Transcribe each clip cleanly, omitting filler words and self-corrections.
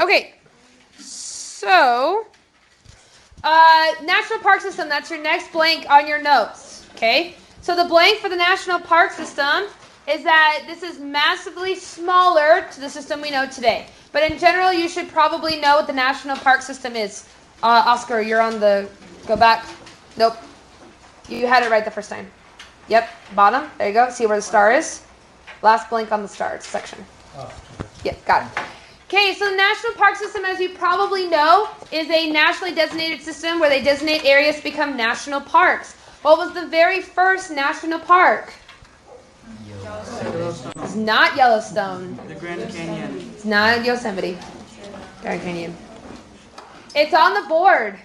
Okay, so National Park System, that's your next blank on your notes, okay? So the blank for the National Park System is that this is massively smaller to the system we know today. But in general, you should probably know what the National Park System is. Oscar, you're on the, go back. Nope. You had it right the first time. Yep, bottom. There you go. See where the star is? Last blank on the stars section. Yep, got it. Okay, so the National Park System, as you probably know, is a nationally designated system where they designate areas to become national parks. What was the very first national park? Yellowstone. It's not Yellowstone. The Grand Canyon. It's not Yosemite. Grand Canyon. It's on the board.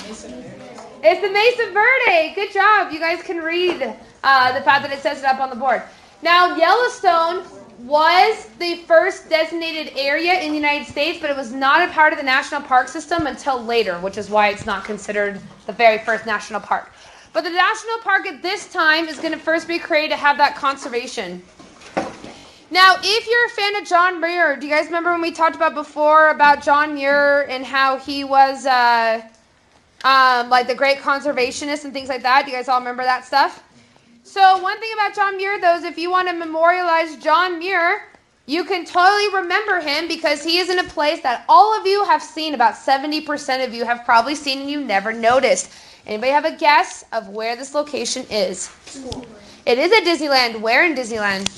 It's the Mesa Verde. Good job. You guys can read the fact that it says it up on the board. Now, Yellowstone was the first designated area in the United States, but it was not a part of the National Park System until later, which is why it's not considered the very first national park. But the national park at this time is going to first be created to have that conservation. Now, if you're a fan of John Muir, do you guys remember when we talked about before about John Muir and how he was like the great conservationist and things like that? Do you guys all remember that stuff? So one thing about John Muir, though, is if you want to memorialize John Muir, you can totally remember him because he is in a place that all of you have seen. About 70% of you have probably seen and you never noticed. Anybody have a guess of where this location is? It is at Disneyland. Where in Disneyland?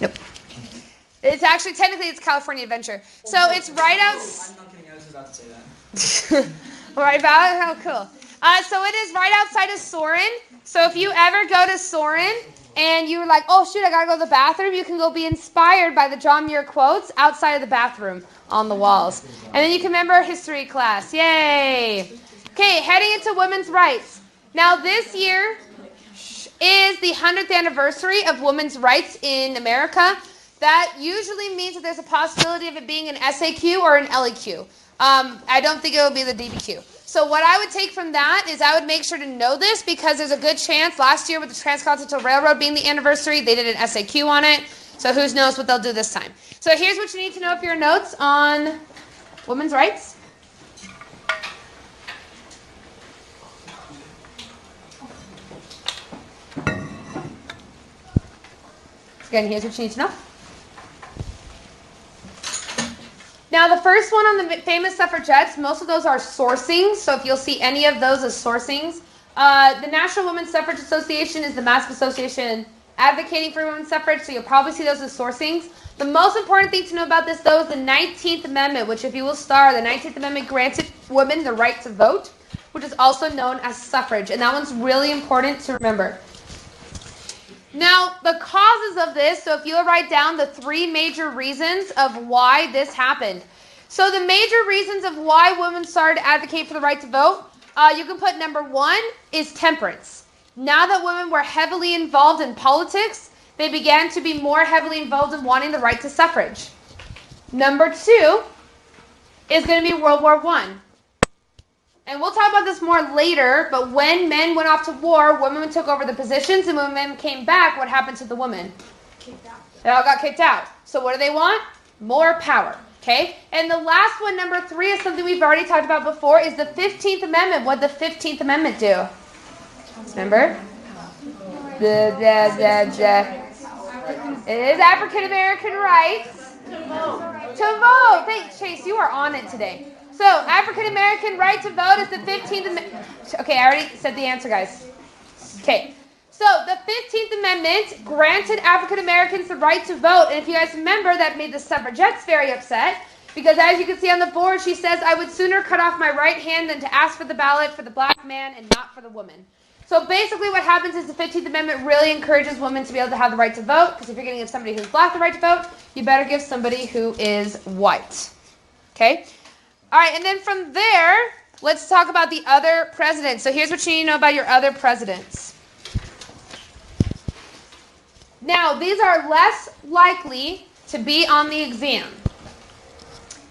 Nope. It's actually, technically, it's California Adventure. So it's right out... I'm not kidding. I was about to say that. Right about? How cool. So it is right outside of Soarin'. So if you ever go to Soarin' and you're like, oh, shoot, I got to go to the bathroom, you can go be inspired by the John Muir quotes outside of the bathroom on the walls. And then you can remember history class. Yay. Okay, heading into women's rights. Now, this year is the 100th anniversary of women's rights in America. That usually means that there's a possibility of it being an SAQ or an LEQ. I don't think it will be the DBQ. So what I would take from that is I would make sure to know this because there's a good chance last year with the Transcontinental Railroad being the anniversary, they did an SAQ on it. So who knows what they'll do this time. So here's what you need to know for your notes on women's rights. Again, here's what you need to know. Now, the first one on the famous suffragettes, most of those are sourcings. So if you'll see any of those as sourcings. The National Women's Suffrage Association is the massive association advocating for women's suffrage. So you'll probably see those as sourcings. The most important thing to know about this, though, is the 19th Amendment, which if you will star, the 19th Amendment granted women the right to vote, which is also known as suffrage. And that one's really important to remember. Now, the causes of this, so if you'll write down the 3 major reasons of why this happened. So the major reasons of why women started to advocate for the right to vote, you can put number 1 is temperance. Now that women were heavily involved in politics, they began to be more heavily involved in wanting the right to suffrage. Number 2 is going to be World War I. And we'll talk about this more later, but when men went off to war, women took over the positions, and when men came back, what happened to the women? Kicked out. They all got kicked out. So what do they want? More power. Okay? And the last one, number 3, is something we've already talked about before, is the 15th Amendment. What did the 15th Amendment do? Remember? It is African American rights. To vote. Thanks, Chase. You are on it today. So, African American right to vote is the 15th Amendment. Okay, I already said the answer, guys. Okay. So, the 15th Amendment granted African Americans the right to vote. And if you guys remember, that made the suffragettes very upset. Because as you can see on the board, she says, I would sooner cut off my right hand than to ask for the ballot for the black man and not for the woman. So basically what happens is the 15th Amendment really encourages women to be able to have the right to vote. Because if you're going to give somebody who's black the right to vote, you better give somebody who is white. Okay? All right, and then from there, let's talk about the other presidents. So here's what you need to know about your other presidents. Now, these are less likely to be on the exam.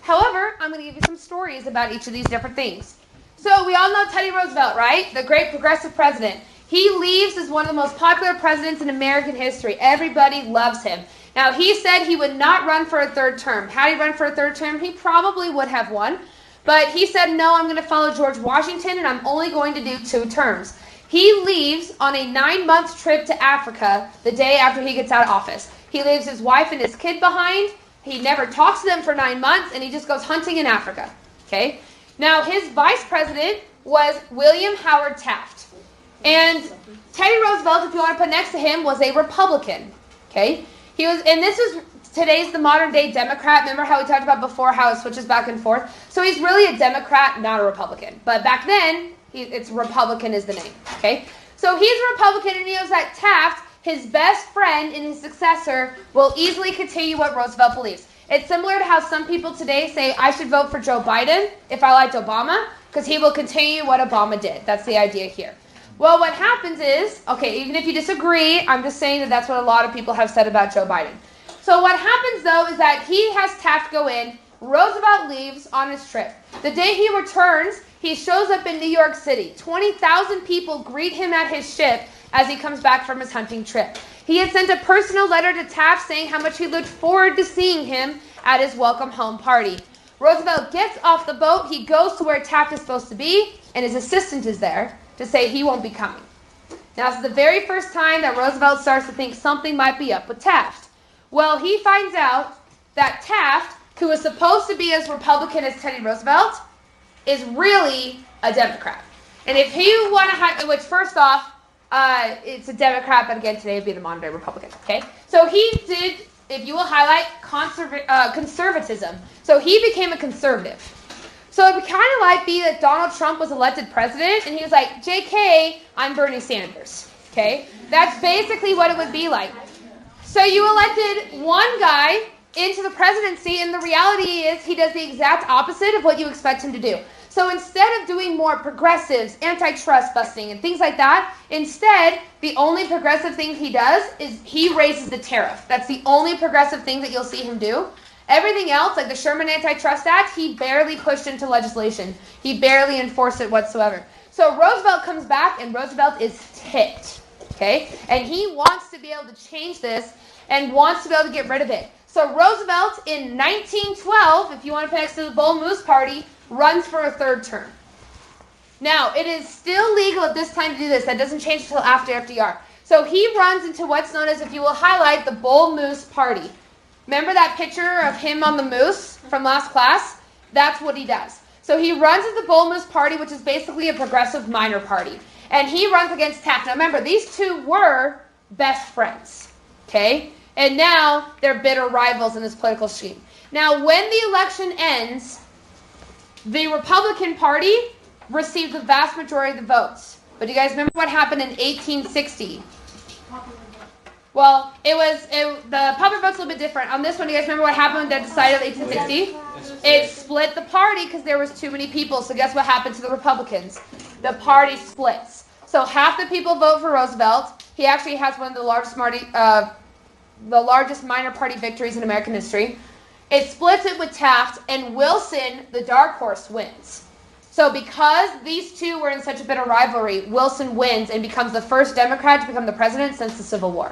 However, I'm going to give you some stories about each of these different things. So we all know Teddy Roosevelt, right? The great progressive president. He leaves as one of the most popular presidents in American history. Everybody loves him. Now, he said he would not run for a third term. Had he run for a third term, he probably would have won. But he said, no, I'm going to follow George Washington, and I'm only going to do 2 terms. He leaves on a 9-month trip to Africa the day after he gets out of office. He leaves his wife and his kid behind. He never talks to them for 9 months, and he just goes hunting in Africa. Okay? Now, his vice president was William Howard Taft. And Teddy Roosevelt, if you want to put next to him, was a Republican. Okay? And this is today's the modern day Democrat. Remember how we talked about before how it switches back and forth? So he's really a Democrat, not a Republican. But back then, it's Republican is the name. Okay? So he's a Republican, and he knows that Taft, his best friend and his successor, will easily continue what Roosevelt believes. It's similar to how some people today say, I should vote for Joe Biden if I liked Obama, because he will continue what Obama did. That's the idea here. Well, what happens is, okay, even if you disagree, I'm just saying that that's what a lot of people have said about Joe Biden. So what happens, though, is that he has Taft go in. Roosevelt leaves on his trip. The day he returns, he shows up in New York City. 20,000 people greet him at his ship as he comes back from his hunting trip. He had sent a personal letter to Taft saying how much he looked forward to seeing him at his welcome home party. Roosevelt gets off the boat. He goes to where Taft is supposed to be, and his assistant is there to say he won't be coming. Now, it's the very first time that Roosevelt starts to think something might be up with Taft. Well, he finds out that Taft, who is supposed to be as Republican as Teddy Roosevelt, is really a Democrat. And if you want to, which first off, it's a Democrat, but again, today would be the modern day Republican. Okay, so he did, if you will highlight, conservatism. So he became a conservative. So it would kind of like be that Donald Trump was elected president, and he was like, JK, I'm Bernie Sanders. Okay, that's basically what it would be like. So you elected one guy into the presidency, and the reality is he does the exact opposite of what you expect him to do. So instead of doing more progressives, antitrust busting, and things like that, instead, the only progressive thing he does is he raises the tariff. That's the only progressive thing that you'll see him do. Everything else, like the Sherman Antitrust Act, he barely pushed into legislation. He barely enforced it whatsoever. So Roosevelt comes back, and Roosevelt is ticked. Okay? And he wants to be able to change this and wants to be able to get rid of it. So Roosevelt, in 1912, if you want to put next to the Bull Moose Party, runs for a third term. Now, it is still legal at this time to do this. That doesn't change until after FDR. So he runs into what's known as, if you will highlight, the Bull Moose Party. Remember that picture of him on the moose from last class? That's what he does. So he runs as the Bull Moose Party, which is basically a progressive minor party. And he runs against Taft. Now remember, these two were best friends. Okay? And now they're bitter rivals in this political scheme. Now, when the election ends, the Republican Party received the vast majority of the votes. But do you guys remember what happened in 1860? Well, the popular vote's a little bit different. On this one, do you guys remember what happened when they decided in 1860? It split the party because there was too many people. So guess what happened to the Republicans? The party splits. So half the people vote for Roosevelt. He actually has one of the largest minor party victories in American history. It splits it with Taft, and Wilson, the dark horse, wins. So because these two were in such a bitter rivalry, Wilson wins and becomes the first Democrat to become the president since the Civil War.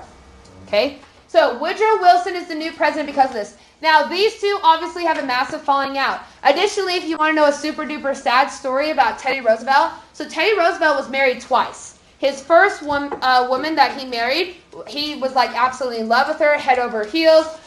Okay? So Woodrow Wilson is the new president because of this. Now, these two obviously have a massive falling out. Additionally, if you want to know a super duper sad story about Teddy Roosevelt, so Teddy Roosevelt was married twice. His first woman that he married, he was like absolutely in love with her, head over heels.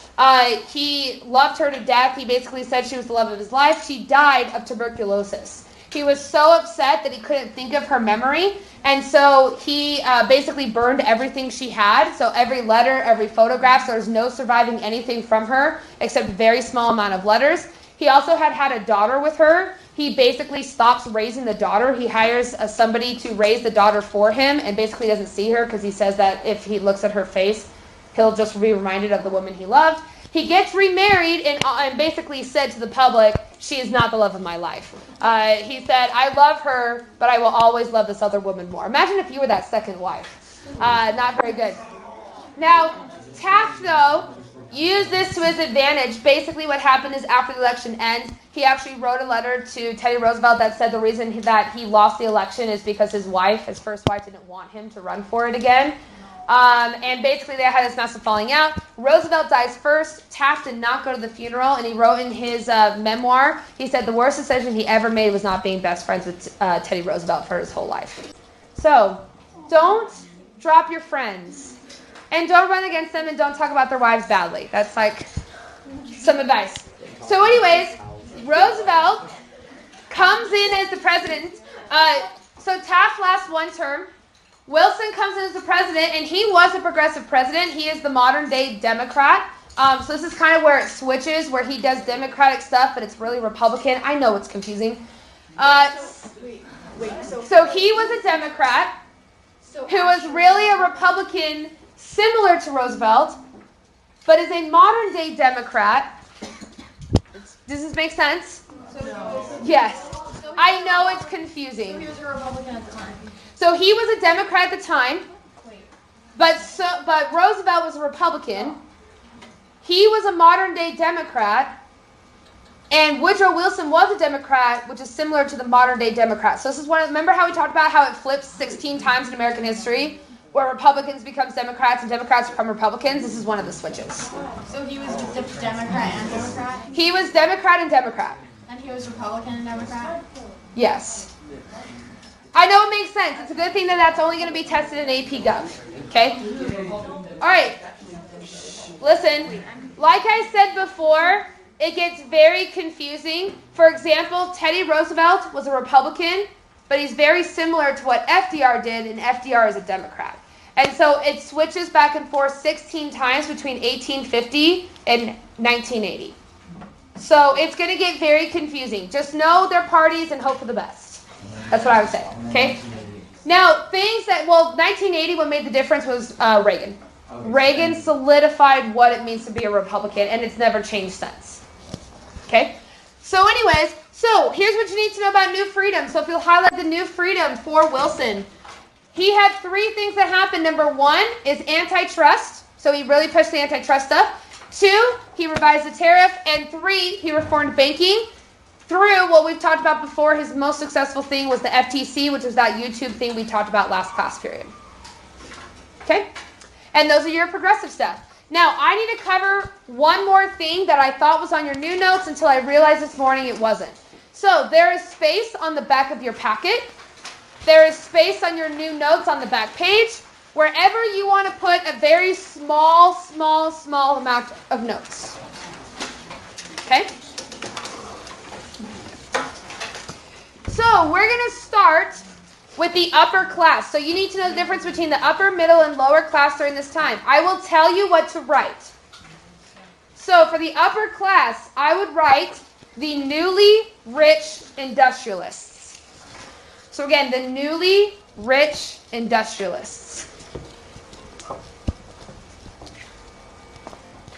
He loved her to death. He basically said she was the love of his life. She died of tuberculosis. He was so upset that he couldn't think of her memory, and so he basically burned everything she had. So every letter, every photograph, so there's no surviving anything from her except a very small amount of letters. He also had a daughter with her. He basically stops raising the daughter. He hires somebody to raise the daughter for him and basically doesn't see her because he says that if he looks at her face, he'll just be reminded of the woman he loved. He gets remarried and basically said to the public, she is not the love of my life. He said, I love her, but I will always love this other woman more. Imagine if you were that second wife. Not very good. Now, Taft, though, use this to his advantage. Basically what happened is after the election ends, he actually wrote a letter to Teddy Roosevelt that said the reason that he lost the election is because his first wife, didn't want him to run for it again. And basically they had this massive falling out. Roosevelt dies first. Taft did not go to the funeral, and he wrote in his memoir, he said the worst decision he ever made was not being best friends with Teddy Roosevelt for his whole life. So, don't drop your friends. And don't run against them, and don't talk about their wives badly. That's like some advice. So anyways, Roosevelt comes in as the president. So Taft lasts one term. Wilson comes in as the president, and he was a progressive president. He is the modern-day Democrat. So this is kind of where it switches, where he does Democratic stuff, but it's really Republican. I know it's confusing. So he was a Democrat who was really a Republican, similar to Roosevelt, but is a modern-day Democrat. Does this make sense? Yes. I know it's confusing. So he was a Republican at the time. So he was a Democrat at the time, but Roosevelt was a Republican. He was a modern-day Democrat, and Woodrow Wilson was a Democrat, which is similar to the modern-day Democrat. So this is remember how we talked about how it flips 16 times in American history, where Republicans become Democrats and Democrats become Republicans? This is one of the switches. So he was Democrat and Democrat? He was Democrat and Democrat. And he was Republican and Democrat? Yes. I know it makes sense. It's a good thing that that's only going to be tested in AP Gov. Okay? All right. Listen, like I said before, it gets very confusing. For example, Teddy Roosevelt was a Republican, but he's very similar to what FDR did, and FDR is a Democrat. And so it switches back and forth 16 times between 1850 and 1980. So it's going to get very confusing. Just know their parties and hope for the best. That's what I would say. Okay? Now, 1980, what made the difference was Reagan. Reagan solidified what it means to be a Republican, and it's never changed since. Okay? So anyways, here's what you need to know about New Freedom. So if you'll highlight the New Freedom for Wilson. He had 3 things that happened. Number 1 is antitrust. So he really pushed the antitrust stuff. 2, he revised the tariff. And 3, he reformed banking. Through what we've talked about before, his most successful thing was the FTC, which is that YouTube thing we talked about last class period. Okay? And those are your progressive stuff. Now, I need to cover one more thing that I thought was on your new notes until I realized this morning it wasn't. So, there is space on the back of your packet. There is space on your new notes on the back page. Wherever you want to put a very small amount of notes. Okay? So, we're going to start with the upper class. So you need to know the difference between the upper, middle, and lower class during this time. I will tell you what to write. So for the upper class, I would write the newly rich industrialists. So again, the newly rich industrialists.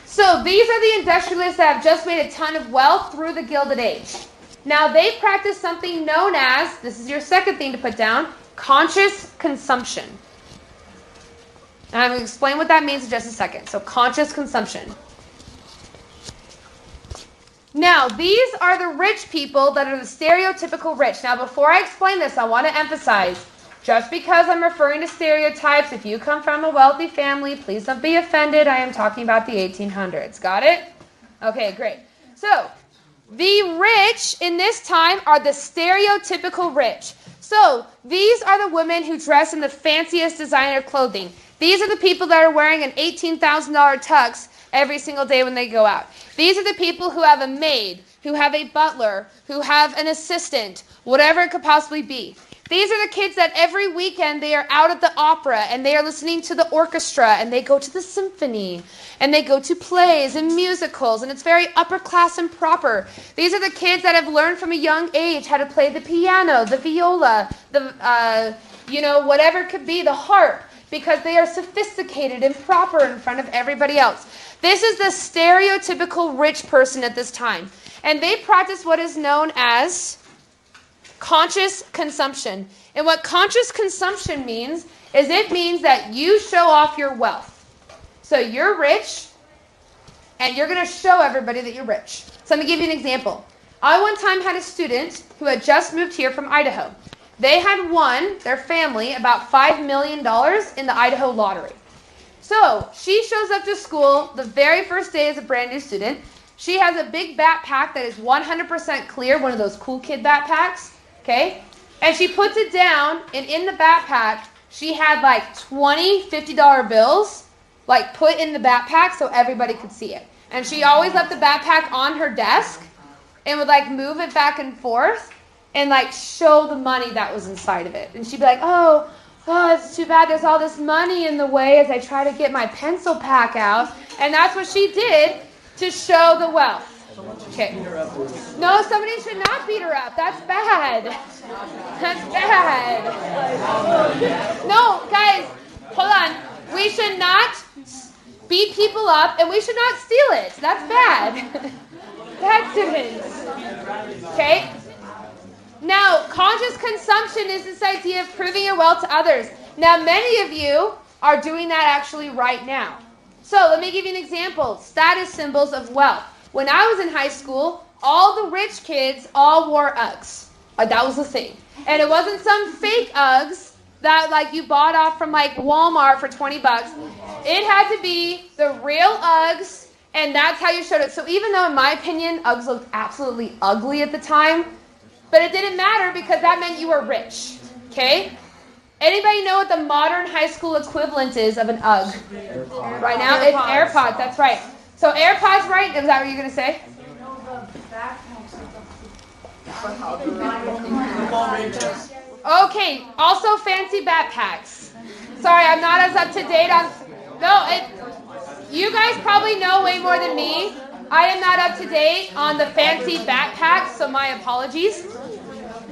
So these are the industrialists that have just made a ton of wealth through the Gilded Age. Now, they practice something known as, this is your second thing to put down, conscious consumption. And I'm going to explain what that means in just a second. So, conscious consumption. Now, these are the rich people that are the stereotypical rich. Now, before I explain this, I want to emphasize, just because I'm referring to stereotypes, if you come from a wealthy family, please don't be offended. I am talking about the 1800s. Got it? Okay, great. So, the rich in this time are the stereotypical rich. So, these are the women who dress in the fanciest designer clothing. These are the people that are wearing an $18,000 tux every single day when they go out. These are the people who have a maid, who have a butler, who have an assistant, whatever it could possibly be. These are the kids that every weekend they are out at the opera and they are listening to the orchestra and they go to the symphony and they go to plays and musicals and it's very upper class and proper. These are the kids that have learned from a young age how to play the piano, the viola, the whatever it could be, the harp, because they are sophisticated and proper in front of everybody else. This is the stereotypical rich person at this time. And they practice what is known as conscious consumption. And what conscious consumption means is it means that you show off your wealth. So you're rich and you're going to show everybody that you're rich. So let me give you an example. I one time had a student who had just moved here from Idaho. They had won, their family, about $5 million in the Idaho lottery. So she shows up to school the very first day as a brand new student. She has a big backpack that is 100% clear, one of those cool kid backpacks, okay? And she puts it down, and in the backpack, she had like 20 $50 bills, like put in the backpack so everybody could see it. And she always left the backpack on her desk and would like move it back and forth and like show the money that was inside of it. And she'd be like, oh, it's too bad there's all this money in the way as I try to get my pencil pack out. And that's what she did to show the wealth. Okay. No, somebody should not beat her up. That's bad. That's bad. No, guys, hold on. We should not beat people up, and we should not steal it. That's bad. Bad students. Okay? Now, conscious consumption is this idea of proving your wealth to others. Now, many of you are doing that actually right now. So, let me give you an example. Status symbols of wealth. When I was in high school, all the rich kids all wore Uggs. That was the thing. And it wasn't some fake Uggs that like you bought off from like Walmart for $20. It had to be the real Uggs, and that's how you showed it. So even though in my opinion Uggs looked absolutely ugly at the time, but it didn't matter because that meant you were rich. Okay? Anybody know what the modern high school equivalent is of an Ugg? Right now? It's AirPods, that's right. So AirPods, right? Is that what you're going to say? Okay, also fancy backpacks. Sorry, I'm not as up to date on... you guys probably know way more than me. I am not up to date on the fancy backpacks, so my apologies.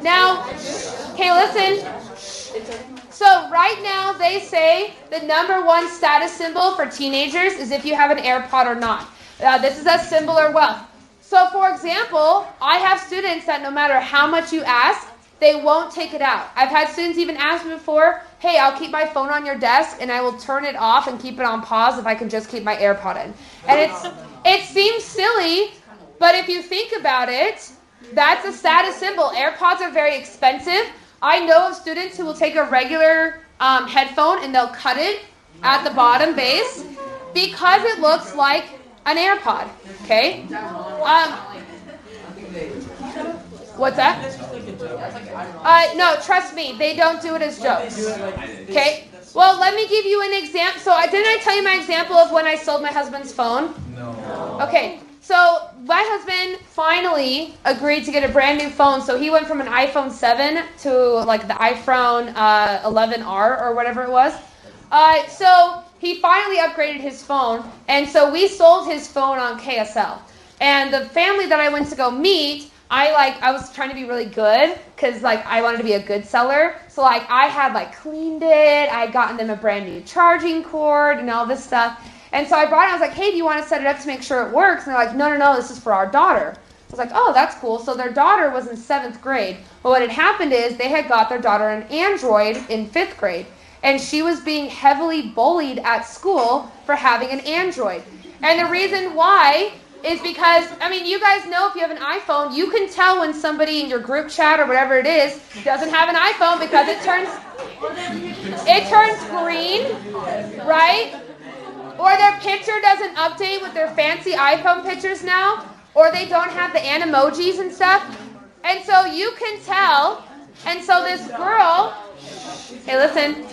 Now, okay, listen. So right now they say the number one status symbol for teenagers is if you have an AirPod or not. This is a symbol of wealth. So for example, I have students that no matter how much you ask, they won't take it out. I've had students even ask me before, hey, I'll keep my phone on your desk and I will turn it off and keep it on pause if I can just keep my AirPod in. And it seems silly, but if you think about it, that's a status symbol. AirPods are very expensive. I know of students who will take a regular headphone and they'll cut it at the bottom base because it looks like an AirPod. Okay? What's that? No, trust me, they don't do it as jokes. Okay? Well, let me give you an example. So didn't I tell you my example of when I sold my husband's phone? No. Okay. So my husband finally agreed to get a brand new phone. So he went from an iPhone 7 to like the iPhone 11R or whatever it was. So he finally upgraded his phone. And so we sold his phone on KSL. And the family that I went to go meet, I was trying to be really good because like I wanted to be a good seller. So like I had like cleaned it. I had gotten them a brand new charging cord and all this stuff. And so I brought it, I was like, hey, do you want to set it up to make sure it works? And they're like, no, this is for our daughter. I was like, oh, that's cool. So their daughter was in 7th grade. But what had happened is they had got their daughter an Android in 5th grade. And she was being heavily bullied at school for having an Android. And the reason why is because, you guys know if you have an iPhone, you can tell when somebody in your group chat or whatever it is doesn't have an iPhone because it turns green, right? Or their picture doesn't update with their fancy iPhone pictures now. Or they don't have the animojis and stuff. And so you can tell. And so this girl, hey listen,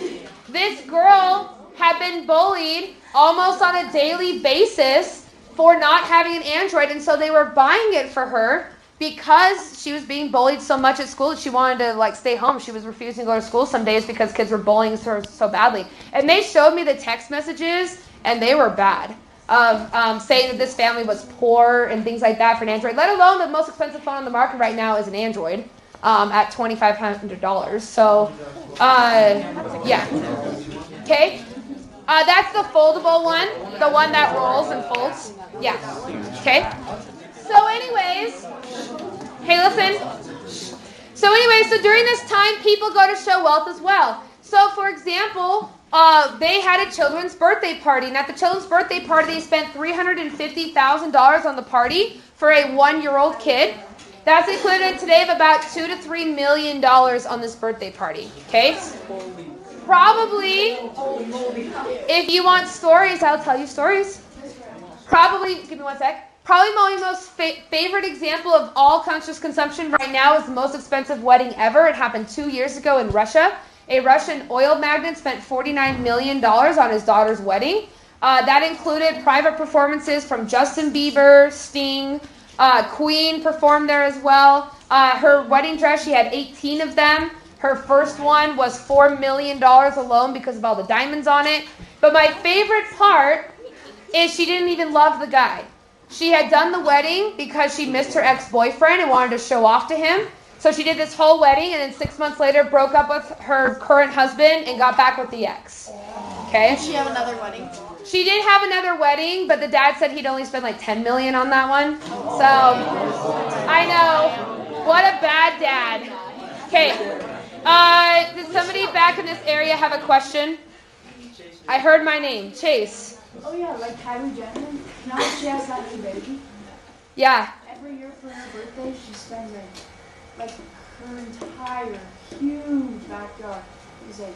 this girl had been bullied almost on a daily basis for not having an Android. And so they were buying it for her because she was being bullied so much at school that she wanted to stay home. She was refusing to go to school some days because kids were bullying her so badly. And they showed me the text messages. And they were bad of saying that this family was poor and things like that for an Android, let alone the most expensive phone on the market right now is an Android at $2,500. So, yeah. Okay? That's the foldable one, the one that rolls and folds. Yeah. Okay? So anyways, hey, listen. So during this time, people go to show wealth as well. So, for example, They had a children's birthday party, and at the children's birthday party, they spent $350,000 on the party for a 1-year-old kid. That's equivalent today of about $2 to $3 million on this birthday party. Okay? Probably, if you want stories, I'll tell you stories. Probably, give me one sec. Probably my most favorite example of all conscious consumption right now is the most expensive wedding ever. It happened 2 years ago in Russia. A Russian oil magnate spent $49 million on his daughter's wedding. That included private performances from Justin Bieber, Sting, Queen performed there as well. Her wedding dress, she had 18 of them. Her first one was $4 million alone because of all the diamonds on it. But my favorite part is she didn't even love the guy. She had done the wedding because she missed her ex-boyfriend and wanted to show off to him. So she did this whole wedding and then 6 months later broke up with her current husband and got back with the ex. Okay? Did she have another wedding? She did have another wedding, but the dad said he'd only spend like $10 million on that one. So, I know. What a bad dad. Okay. Did somebody back in this area have a question? I heard my name. Chase. Oh yeah, like Kylie Jenner. Now that she has that new baby. Yeah. Every year for her birthday, she spends like her entire huge backyard is like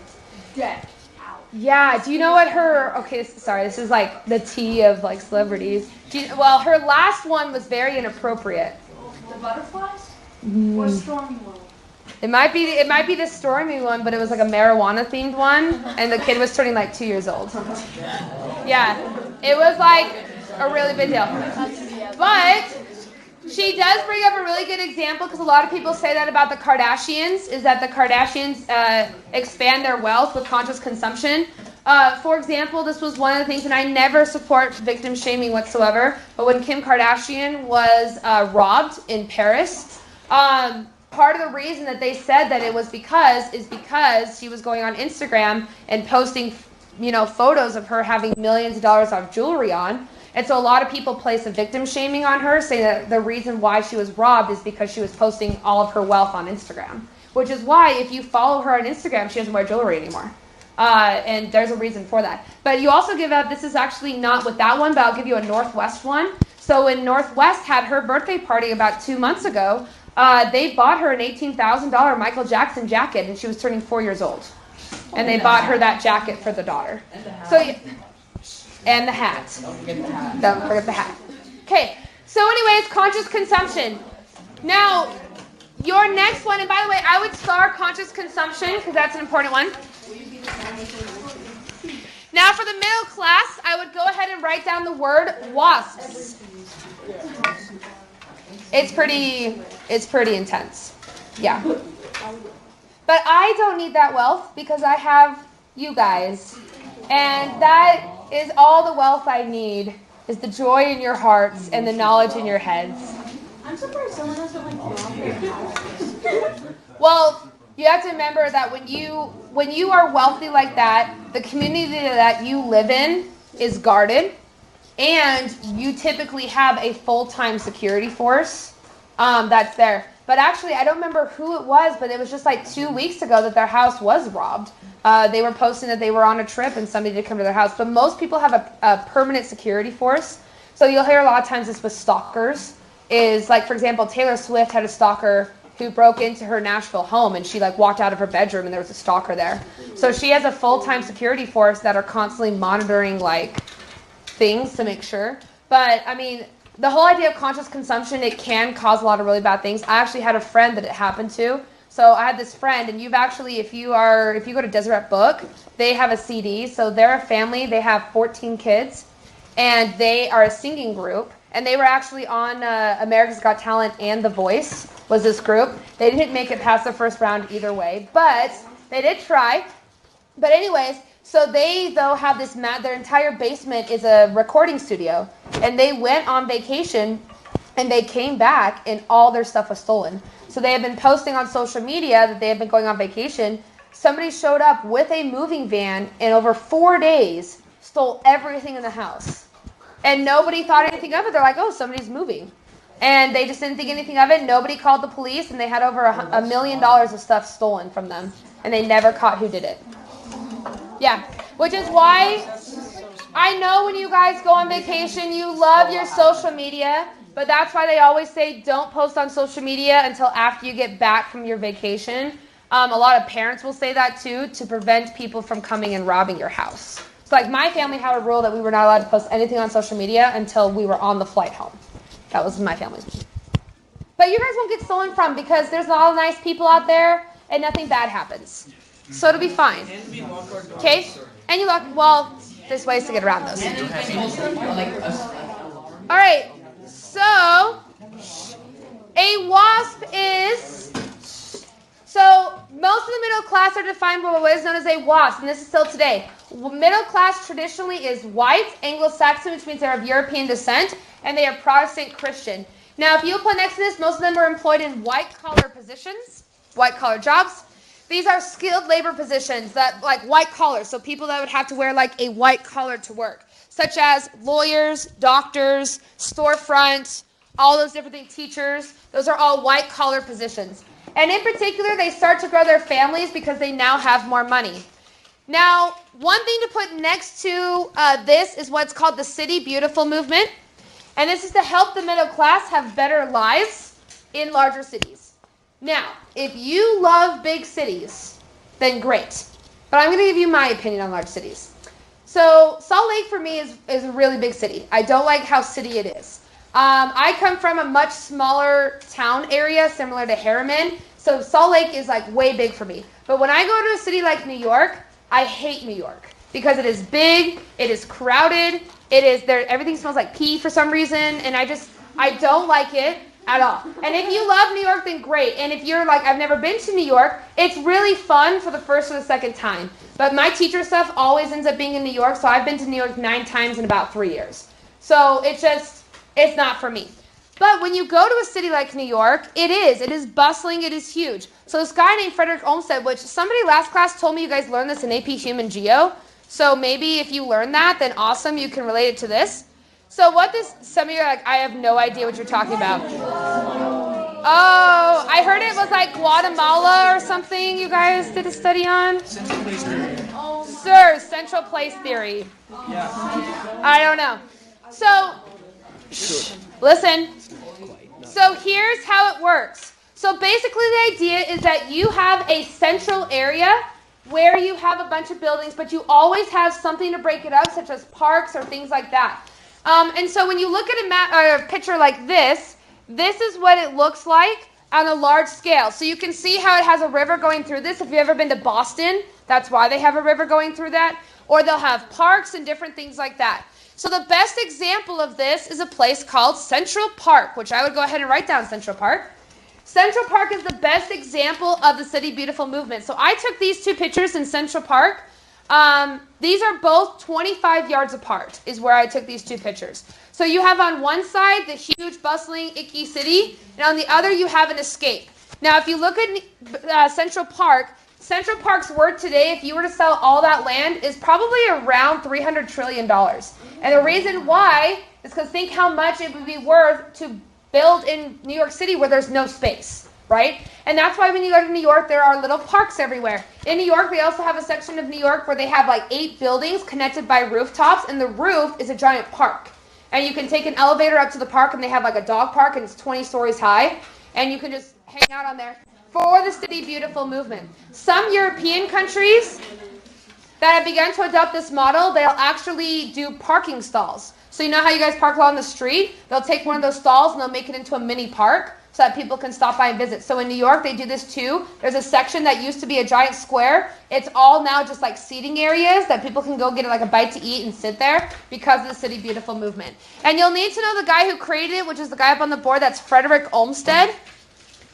decked out. Yeah. Do you know what her? Okay, sorry. This is like the tea of like celebrities. Well, her last one was very inappropriate. The butterflies or stormy one? It might be the Stormy one, but it was like a marijuana themed one, and the kid was turning like 2 years old. Yeah, it was like a really big deal. But she does bring up a really good example because a lot of people say that about the Kardashians, is that the Kardashians expand their wealth with conscious consumption. For example, this was one of the things, and I never support victim shaming whatsoever, but when Kim Kardashian was robbed in Paris, part of the reason that they said that it was because she was going on Instagram and posting, photos of her having millions of dollars of jewelry on. And so a lot of people place a victim shaming on her, saying that the reason why she was robbed is because she was posting all of her wealth on Instagram. Which is why if you follow her on Instagram, she doesn't wear jewelry anymore. And there's a reason for that. But you also give out, this is actually not with that one, but I'll give you a Northwest one. So when Northwest had her birthday party about 2 months ago, they bought her an $18,000 Michael Jackson jacket, and she was turning 4 years old. And they bought her that jacket for the daughter. And the hat. And the hat. Don't forget the hat. Don't forget the hat. Okay, so anyways, conscious consumption. Now, your next one, and by the way, I would star conscious consumption because that's an important one. Now for the middle class, I would go ahead and write down the word wasps. It's pretty intense. Yeah. But I don't need that wealth because I have you guys. And that is all the wealth I need, is the joy in your hearts and the knowledge in your heads. I'm surprised someone doesn't rob their houses. Well, you have to remember that when you are wealthy like that, the community that you live in is guarded, and you typically have a full-time security force that's there. But actually, I don't remember who it was, but it was just like 2 weeks ago that their house was robbed. They were posting that they were on a trip and somebody did come to their house. But most people have a permanent security force. So you'll hear a lot of times this with stalkers. Is like, for example, Taylor Swift had a stalker who broke into her Nashville home, and she walked out of her bedroom and there was a stalker there. So she has a full-time security force that are constantly monitoring things to make sure. But I mean, the whole idea of conscious consumption, it can cause a lot of really bad things. I actually had a friend that it happened to. So I had this friend, and you've actually, if you go to Deseret Book, they have a CD. So they're a family. They have 14 kids, and they are a singing group. And they were actually on America's Got Talent and The Voice was this group. They didn't make it past the first round either way, but they did try. But anyways, so they, though, have this their entire basement is a recording studio. And they went on vacation, and they came back, and all their stuff was stolen. So they have been posting on social media that they have been going on vacation. Somebody showed up with a moving van, and over 4 days, stole everything in the house. And nobody thought anything of it. They're like, oh, somebody's moving. And they just didn't think anything of it. Nobody called the police, and they had over $1 million of stuff stolen from them. And they never caught who did it. Yeah. Which is why I know when you guys go on vacation, you love your social media, but that's why they always say don't post on social media until after you get back from your vacation. A lot of parents will say that too, to prevent people from coming and robbing your house. So like my family had a rule that we were not allowed to post anything on social media until we were on the flight home. That was my family's. But you guys won't get stolen from because there's a lot of nice people out there and nothing bad happens. So it'll be fine. Okay? And you lock, well, there's ways to get around those. All right. So a WASP is, so most of the middle class are defined by what is known as a WASP, and this is still today. Middle class traditionally is white, Anglo-Saxon, which means they're of European descent, and they are Protestant Christian. Now, if you put next to this, most of them are employed in white-collar positions, white-collar jobs. These are skilled labor positions that, like white-collar, so people that would have to wear like a white collar to work, such as lawyers, doctors, storefront, all those different things, teachers. Those are all white-collar positions. And in particular, they start to grow their families because they now have more money. Now, one thing to put next to this is what's called the City Beautiful movement. And this is to help the middle class have better lives in larger cities. Now, if you love big cities, then great. But I'm going to give you my opinion on large cities. So Salt Lake for me is a really big city. I don't like how city it is. I come from a much smaller town area similar to Harriman. So Salt Lake is like way big for me. But when I go to a city like New York, I hate New York because it is big, it is crowded, it is there. Everything smells like pee for some reason, and I don't like it at all. And if you love New York, then great. And if you're like, I've never been to New York, it's really fun for the first or the second time. But my teacher stuff always ends up being in New York, so I've been to New York 9 times in about 3 years. So it's not for me. But when you go to a city like New York, it is bustling, it is huge. So this guy named Frederick Olmsted, which somebody last class told me you guys learned this in AP Human Geo. So maybe if you learn that, then awesome, you can relate it to this. So some of you are like, I have no idea what you're talking about. Oh, I heard it was like Guatemala or something you guys did a study on. Central place theory. Sir, central place theory. Yeah. I don't know. So, listen. So here's how it works. So basically the idea is that you have a central area where you have a bunch of buildings, but you always have something to break it up, such as parks or things like that. And so when you look at a picture like this is what it looks like on a large scale. So you can see how it has a river going through this. If you've ever been to Boston, that's why they have a river going through that. Or they'll have parks and different things like that. So the best example of this is a place called Central Park, which I would go ahead and write down Central Park. Central Park is the best example of the City Beautiful movement. So I took these 2 pictures in Central Park. These are both 25 yards apart is where I took these 2 pictures. So you have on one side the huge, bustling, icky city, and on the other you have an escape. Now if you look at Central Park's worth today, if you were to sell all that land, is probably around $300 trillion. And the reason why is because think how much it would be worth to build in New York City where there's no space, right? And that's why when you go to New York, there are little parks everywhere. In New York, they also have a section of New York where they have like 8 buildings connected by rooftops, and the roof is a giant park. And you can take an elevator up to the park, and they have like a dog park, and it's 20 stories high, and you can just hang out on there for the City Beautiful movement. Some European countries that have begun to adopt this model, they'll actually do parking stalls. So you know how you guys park along the street? They'll take one of those stalls and they'll make it into a mini park so that people can stop by and visit. So in New York, they do this too. There's a section that used to be a giant square. It's all now just like seating areas that people can go get like a bite to eat and sit there because of the City Beautiful movement. And you'll need to know the guy who created it, which is the guy up on the board, that's Frederick Olmsted,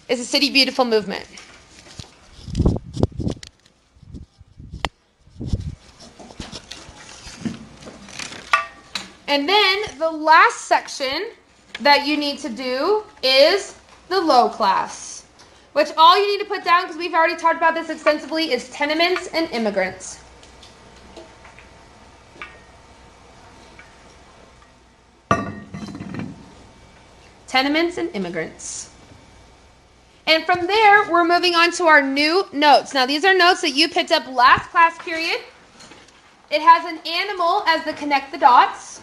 is the City Beautiful movement. And then the last section that you need to do is the low class, which all you need to put down, because we've already talked about this extensively, is tenements and immigrants. Tenements and immigrants. And from there, we're moving on to our new notes. Now, these are notes that you picked up last class period. It has an animal as the connect the dots.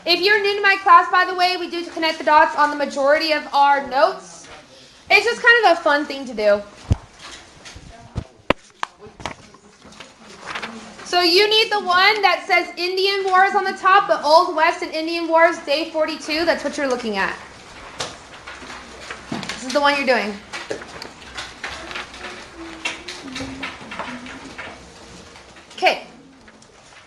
If you're new to my class, by the way, we do connect the dots on the majority of our notes. It's just kind of a fun thing to do. So you need the one that says Indian Wars on the top, the Old West and Indian Wars, day 42. That's what you're looking at. This is the one you're doing. Okay.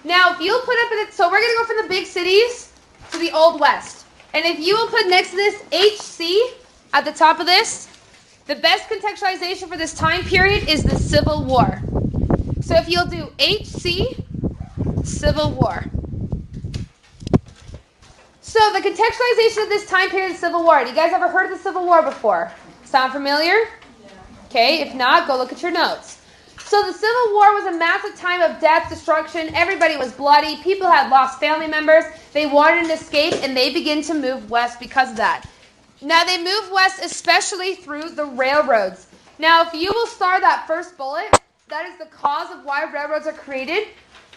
Now, if you'll put up in it, so we're going to go from the big cities to the Old West. And if you will put next to this HC at the top of this, the best contextualization for this time period is the Civil War. So if you'll do HC, Civil War. So the contextualization of this time period is Civil War. You guys ever heard of the Civil War before? Sound familiar? Yeah. Okay, if not, go look at your notes. So the Civil War was a massive time of death, destruction. Everybody was bloody. People had lost family members. They wanted an escape, and they began to move west because of that. Now, they moved west especially through the railroads. Now, if you will star that first bullet, that is the cause of why railroads are created.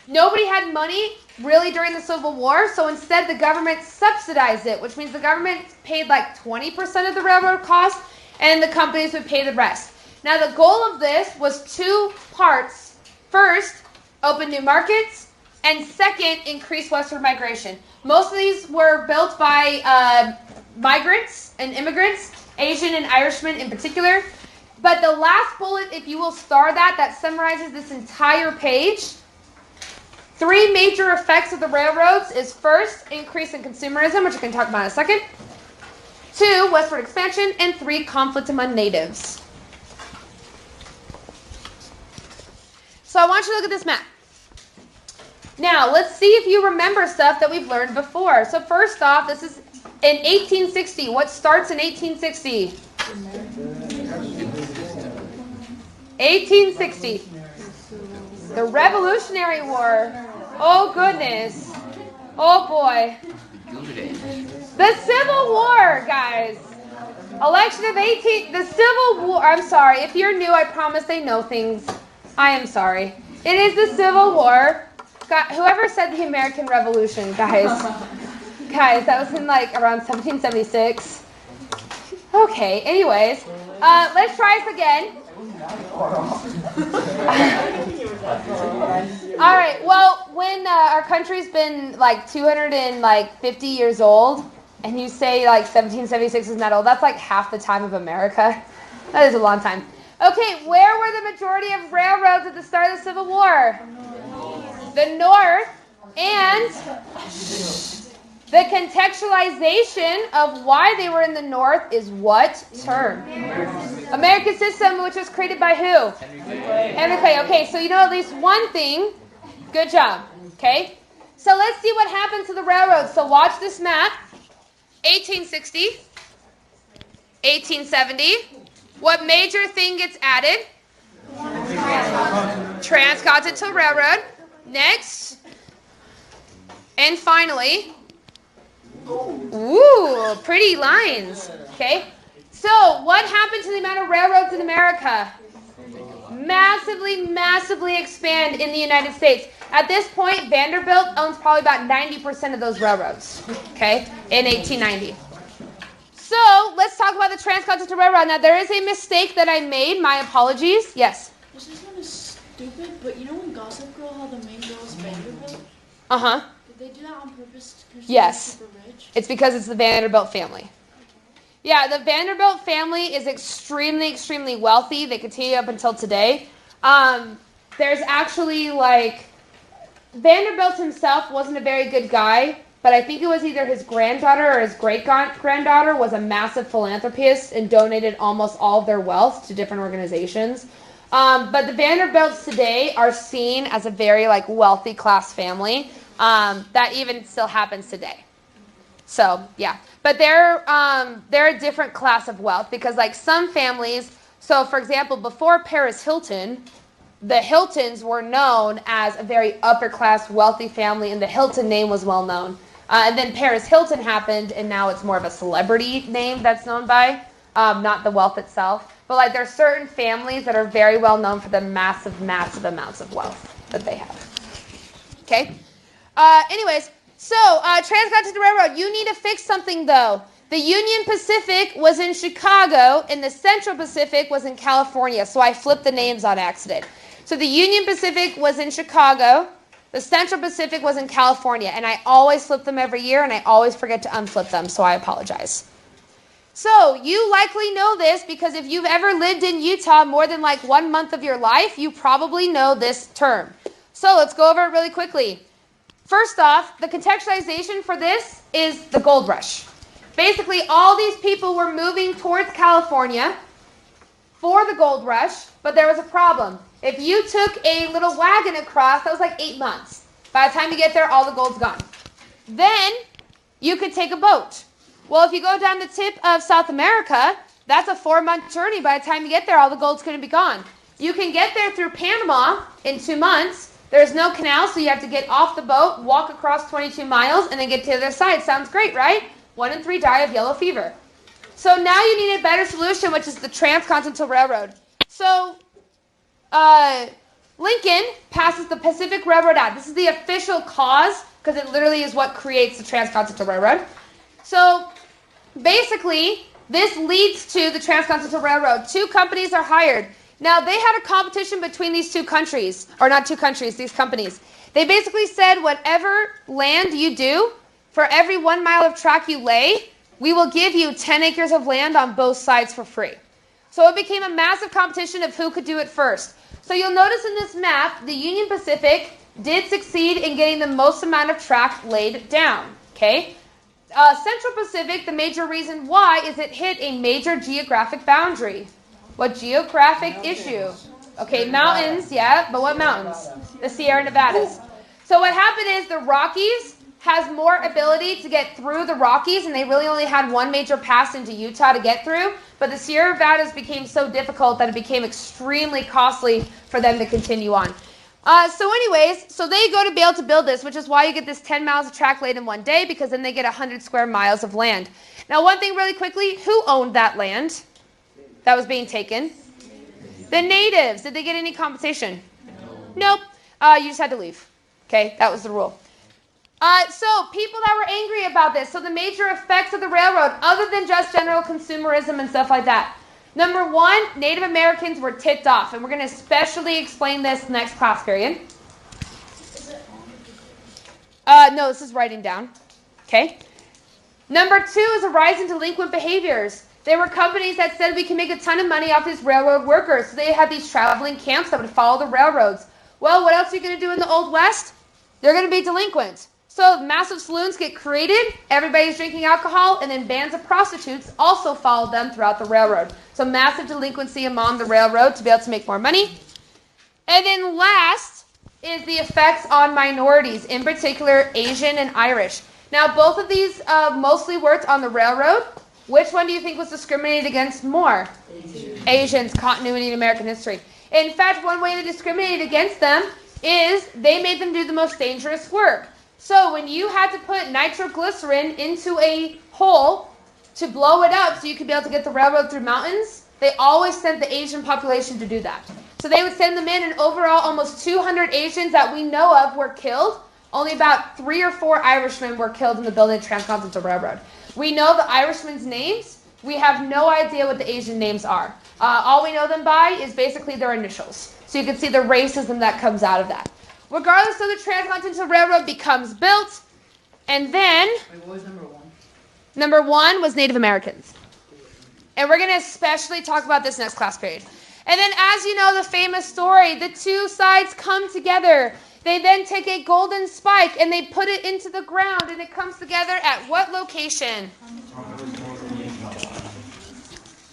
Nobody had money, really, during the Civil War, so instead the government subsidized it, which means the government paid like 20% of the railroad cost, and the companies would pay the rest. Now, the goal of this was two parts. First, open new markets, and second, increase westward migration. Most of these were built by migrants and immigrants, Asian and Irishmen in particular. But the last bullet, if you will star that summarizes this entire page. Three major effects of the railroads is first, increase in consumerism, which I can talk about in a second. Two, westward expansion. And three, conflict among natives. So I want you to look at this map. Now, let's see if you remember stuff that we've learned before. So first off, this is in 1860. What starts in 1860? 1860. The Revolutionary War. Oh, goodness. Oh, boy. The Civil War, guys. Election of 18... The Civil War... I'm sorry. If you're new, I promise they know things. I am sorry. It is the Civil War. God, whoever said the American Revolution, guys. Guys, that was in like around 1776. Okay, anyways. Let's try this again. All right, well, when our country's been like 250 years old, and you say like 1776 isn't that old, that's like half the time of America. That is a long time. Okay, where were the majority of railroads at the start of the Civil War? The North. And the contextualization of why they were in the North is what term? American system, which was created by who? Henry Clay. Okay, so you know at least one thing. Good job. Okay? So let's see what happens to the railroads. So watch this map. 1860. 1870. What major thing gets added? Transcontinental Railroad. Next. And finally. Ooh, pretty lines. Okay. So what happened to the amount of railroads in America? Massively, massively expand in the United States. At this point, Vanderbilt owns probably about 90% of those railroads. Okay. In 1890. So, let's talk about the Transcontinental Railroad. Now, there is a mistake that I made. My apologies. Yes? This is kind of stupid, but you know when Gossip Girl, how the main girl is Vanderbilt? Uh-huh. Did they do that on purpose? Yes. Super rich? It's because it's the Vanderbilt family. Yeah, the Vanderbilt family is extremely, extremely wealthy. They continue up until today. There's actually, Vanderbilt himself wasn't a very good guy. But I think it was either his granddaughter or his great-granddaughter was a massive philanthropist and donated almost all of their wealth to different organizations. But the Vanderbilts today are seen as a very wealthy class family. That even still happens today. So, yeah. But they're a different class of wealth because some families, so for example, before Paris Hilton, the Hiltons were known as a very upper-class, wealthy family, and the Hilton name was well known. And then Paris Hilton happened, and now it's more of a celebrity name that's known by, not the wealth itself. But there's certain families that are very well known for the massive, massive amounts of wealth that they have. Okay? Anyways, so Transcontinental Railroad, you need to fix something, though. The Union Pacific was in Chicago, and the Central Pacific was in California, so I flipped the names on accident. So the Union Pacific was in Chicago, the Central Pacific was in California, and I always flip them every year, and I always forget to unflip them, so I apologize. So you likely know this because if you've ever lived in Utah more than like 1 month of your life, you probably know this term. So let's go over it really quickly. First off, the contextualization for this is the gold rush. Basically, all these people were moving towards California for the gold rush, but there was a problem. If you took a little wagon across, that was like 8 months. By the time you get there, all the gold's gone. Then you could take a boat. Well, if you go down the tip of South America, that's a 4-month journey. By the time you get there, all the gold's going to be gone. You can get there through Panama in 2 months. There's no canal, so you have to get off the boat, walk across 22 miles, and then get to the other side. Sounds great, right? 1 in 3 die of yellow fever. So now you need a better solution, which is the Transcontinental Railroad. So Lincoln passes the Pacific Railroad Act. This is the official cause, because it literally is what creates the Transcontinental Railroad. So basically, this leads to the Transcontinental Railroad. 2 companies are hired. Now, they had a competition between these 2 countries, or not 2 countries, these companies. They basically said, whatever land you do, for every 1 mile of track you lay, we will give you 10 acres of land on both sides for free. So it became a massive competition of who could do it first. So you'll notice in this map, the Union Pacific did succeed in getting the most amount of track laid down. Okay? Central Pacific, the major reason why is it hit a major geographic boundary. What geographic issue? Okay, mountains, yeah, but what mountains? The Sierra Nevadas. So what happened is the Rockies has more ability to get through the Rockies, and they really only had 1 major pass into Utah to get through, but the Sierra Nevadas became so difficult that it became extremely costly for them to continue on. So they go to be able to build this, which is why you get this 10 miles of track laid in 1 day, because then they get 100 square miles of land. Now, one thing really quickly, who owned that land that was being taken? The natives. Did they get any compensation? Nope. You just had to leave. Okay, that was the rule. So people that were angry about this, so the major effects of the railroad, other than just general consumerism and stuff like that. Number 1, Native Americans were ticked off, and we're going to especially explain this next class period. No, this is writing down. Okay. Number 2 is a rise in delinquent behaviors. There were companies that said we can make a ton of money off these railroad workers, so they had these traveling camps that would follow the railroads. Well, what else are you going to do in the Old West? They're going to be delinquent. So massive saloons get created, everybody's drinking alcohol, and then bands of prostitutes also followed them throughout the railroad. So massive delinquency among the railroad to be able to make more money. And then last is the effects on minorities, in particular Asian and Irish. Now both of these mostly worked on the railroad. Which one do you think was discriminated against more? Asians, continuity in American history. In fact, one way they discriminated against them is they made them do the most dangerous work. So when you had to put nitroglycerin into a hole to blow it up so you could be able to get the railroad through mountains, they always sent the Asian population to do that. So they would send them in, and overall almost 200 Asians that we know of were killed. Only about 3 or 4 Irishmen were killed in the building of the Transcontinental Railroad. We know the Irishmen's names. We have no idea what the Asian names are. All we know them by is basically their initials. So you can see the racism that comes out of that. Regardless of the Transcontinental Railroad becomes built, and then... Wait, what was number 1? Number 1 was Native Americans. And we're going to especially talk about this next class period. And then, as you know, the famous story, the 2 sides come together. They then take a golden spike and they put it into the ground, and it comes together at what location?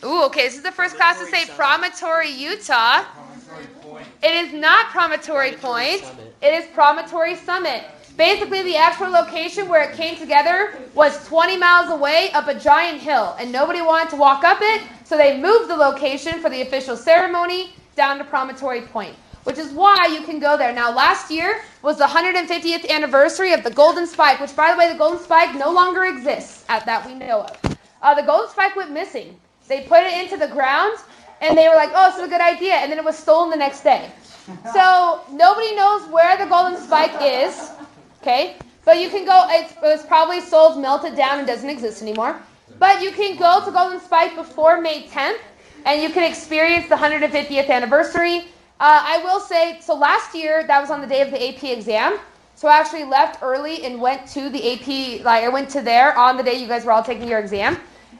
Ooh, okay, this is the first class to say Promontory, Utah. It is not Promontory Point. It is Promontory Summit. Basically, the actual location where it came together was 20 miles away up a giant hill, and nobody wanted to walk up it, so they moved the location for the official ceremony down to Promontory Point, which is why you can go there. Now, last year was the 150th anniversary of the Golden Spike, which, by the way, the Golden Spike no longer exists that we know of. The Golden Spike went missing. They put it into the ground. And they were like, oh, this is a good idea. And then it was stolen the next day. So nobody knows where the golden spike is. Okay? But you can go, it was probably sold, melted down, and doesn't exist anymore. But you can go to Golden Spike before May 10th, and you can experience the 150th anniversary. I will say, so last year, that was on the day of the AP exam. So I actually left early and went to the AP, I went to there on the day you guys were all taking your exam.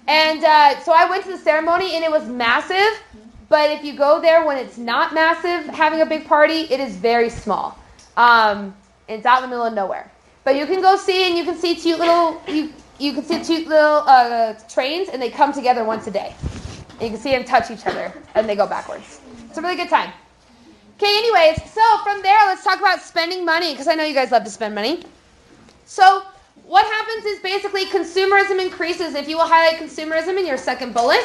And so I went to the ceremony, and it was massive. But if you go there when it's not massive, having a big party, it is very small. It's out in the middle of nowhere. But you can go see, and you can see cute little, you can see cute little trains, and they come together once a day. And you can see them touch each other, and they go backwards. It's a really good time. Okay, anyways, so from there, let's talk about spending money, because I know you guys love to spend money. So what happens is basically consumerism increases. If you will highlight consumerism in your second bullet,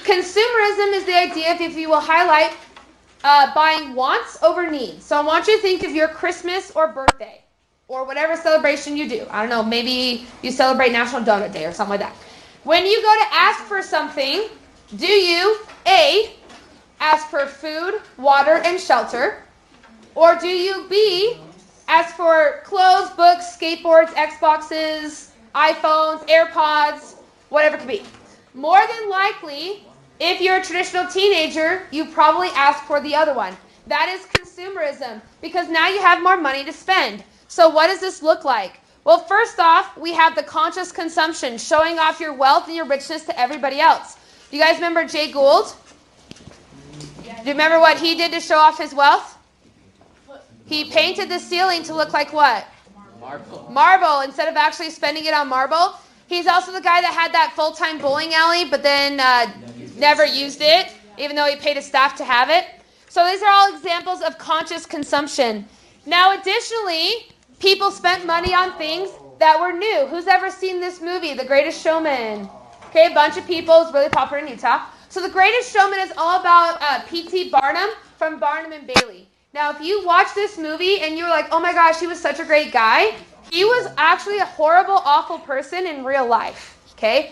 consumerism is the idea of, if you will highlight, buying wants over needs. So I want you to think of your Christmas or birthday, or whatever celebration you do. I don't know, maybe you celebrate National Donut Day or something like that. When you go to ask for something, do you, A, ask for food, water, and shelter? Or do you, B, ask for clothes, books, skateboards, Xboxes, iPhones, AirPods, whatever it could be? More than likely, if you're a traditional teenager, you probably ask for the other one. That is consumerism, because now you have more money to spend. So what does this look like? Well, first off, we have the conscious consumption, showing off your wealth and your richness to everybody else. Do you guys remember Jay Gould? Do you remember what he did to show off his wealth? He painted the ceiling to look like what? Marble, instead of actually spending it on marble. He's also the guy that had that full-time bowling alley, but then never used it, even though he paid his staff to have it. So these are all examples of conscious consumption. Now, additionally, people spent money on things that were new. Who's ever seen this movie, The Greatest Showman? Okay, a bunch of people. It's really popular in Utah. So The Greatest Showman is all about P.T. Barnum from Barnum and Bailey. Now, if you watch this movie and you're like, oh my gosh, he was such a great guy, he was actually a horrible, awful person in real life. Okay?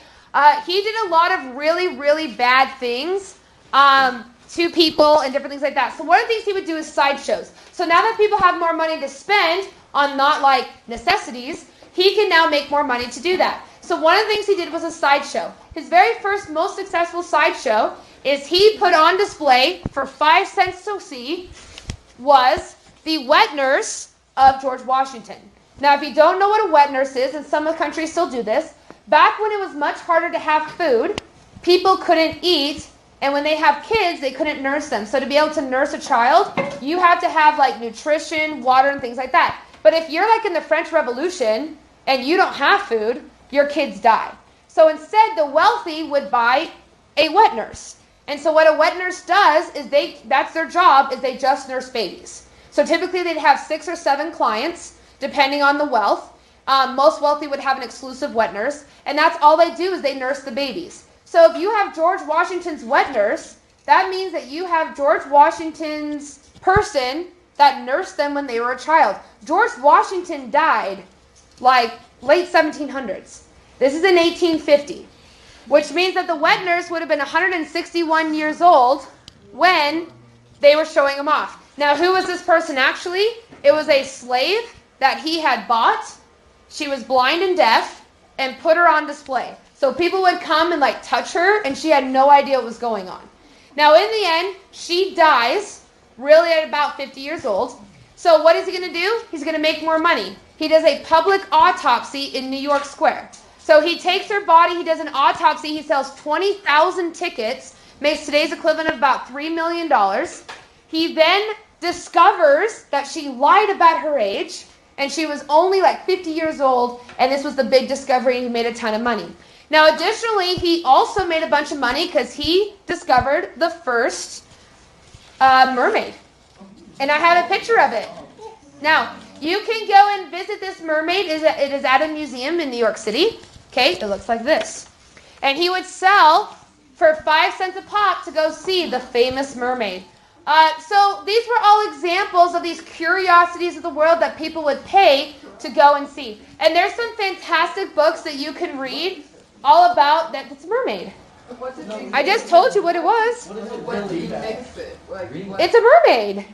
He did a lot of really, really bad things to people and different things like that. So one of the things he would do is sideshows. So now that people have more money to spend on not like necessities, he can now make more money to do that. So one of the things he did was a sideshow. His very first most successful sideshow is he put on display for 5 cents to see was the wet nurse of George Washington. Now, if you don't know what a wet nurse is, and some countries still do this, back when it was much harder to have food, people couldn't eat, and when they have kids, they couldn't nurse them. So to be able to nurse a child, you have to have like nutrition, water, and things like that. But if you're like in the French Revolution and you don't have food, your kids die. So instead, the wealthy would buy a wet nurse. And so what a wet nurse does is that's their job, is they just nurse babies. So typically they'd have 6 or 7 clients, depending on the wealth. Most wealthy would have an exclusive wet nurse. And that's all they do, is they nurse the babies. So if you have George Washington's wet nurse, that means that you have George Washington's person that nursed them when they were a child. George Washington died like late 1700s. This is in 1850, which means that the wet nurse would have been 161 years old when they were showing him off. Now, who was this person actually? It was a slave that he had bought. She was blind and deaf, and put her on display. So people would come and like touch her, and she had no idea what was going on. Now, in the end, she dies really at about 50 years old. So what is he going to do? He's going to make more money. He does a public autopsy in New York Square. So he takes her body, he does an autopsy, he sells 20,000 tickets, makes today's equivalent of about $3 million. He then discovers that she lied about her age, and she was only like 50 years old, and this was the big discovery, and he made a ton of money. Now, additionally, he also made a bunch of money because he discovered the first mermaid. And I have a picture of it. Now, you can go and visit this mermaid. It is at a museum in New York City. Okay, it looks like this. And he would sell for 5 cents a pop to go see the famous mermaid. So these were all examples of these curiosities of the world that people would pay to go and see. And there's some fantastic books that you can read all about that. It's a mermaid. What's it do? I just told you what it was. What is it What do really you bad? mix it? Like, It's a mermaid.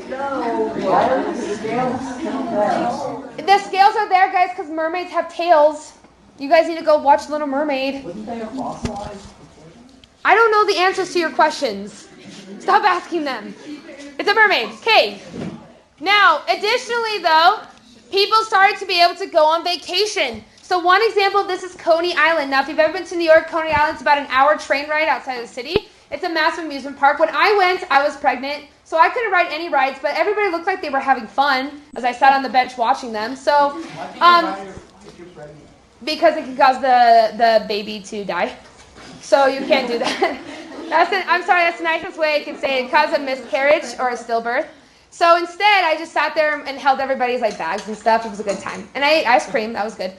no. Why are the scales so The scales are there, guys, because mermaids have tails. You guys need to go watch Little Mermaid. Wasn't they fossilized? I don't know the answers to your questions. Stop asking them. It's a mermaid. Okay. Now, additionally, though, people started to be able to go on vacation. So one example of this is Coney Island. Now, if you've ever been to New York, Coney Island's about an hour train ride outside of the city. It's a massive amusement park. When I went, I was pregnant, so I couldn't ride any rides, but everybody looked like they were having fun as I sat on the bench watching them. So, If you're pregnant. because it can cause the baby to die. So you can't do that. I'm sorry, that's the nicest way I can say it. It caused a miscarriage or a stillbirth. So instead, I just sat there and held everybody's like bags and stuff. It was a good time. And I ate ice cream. That was good.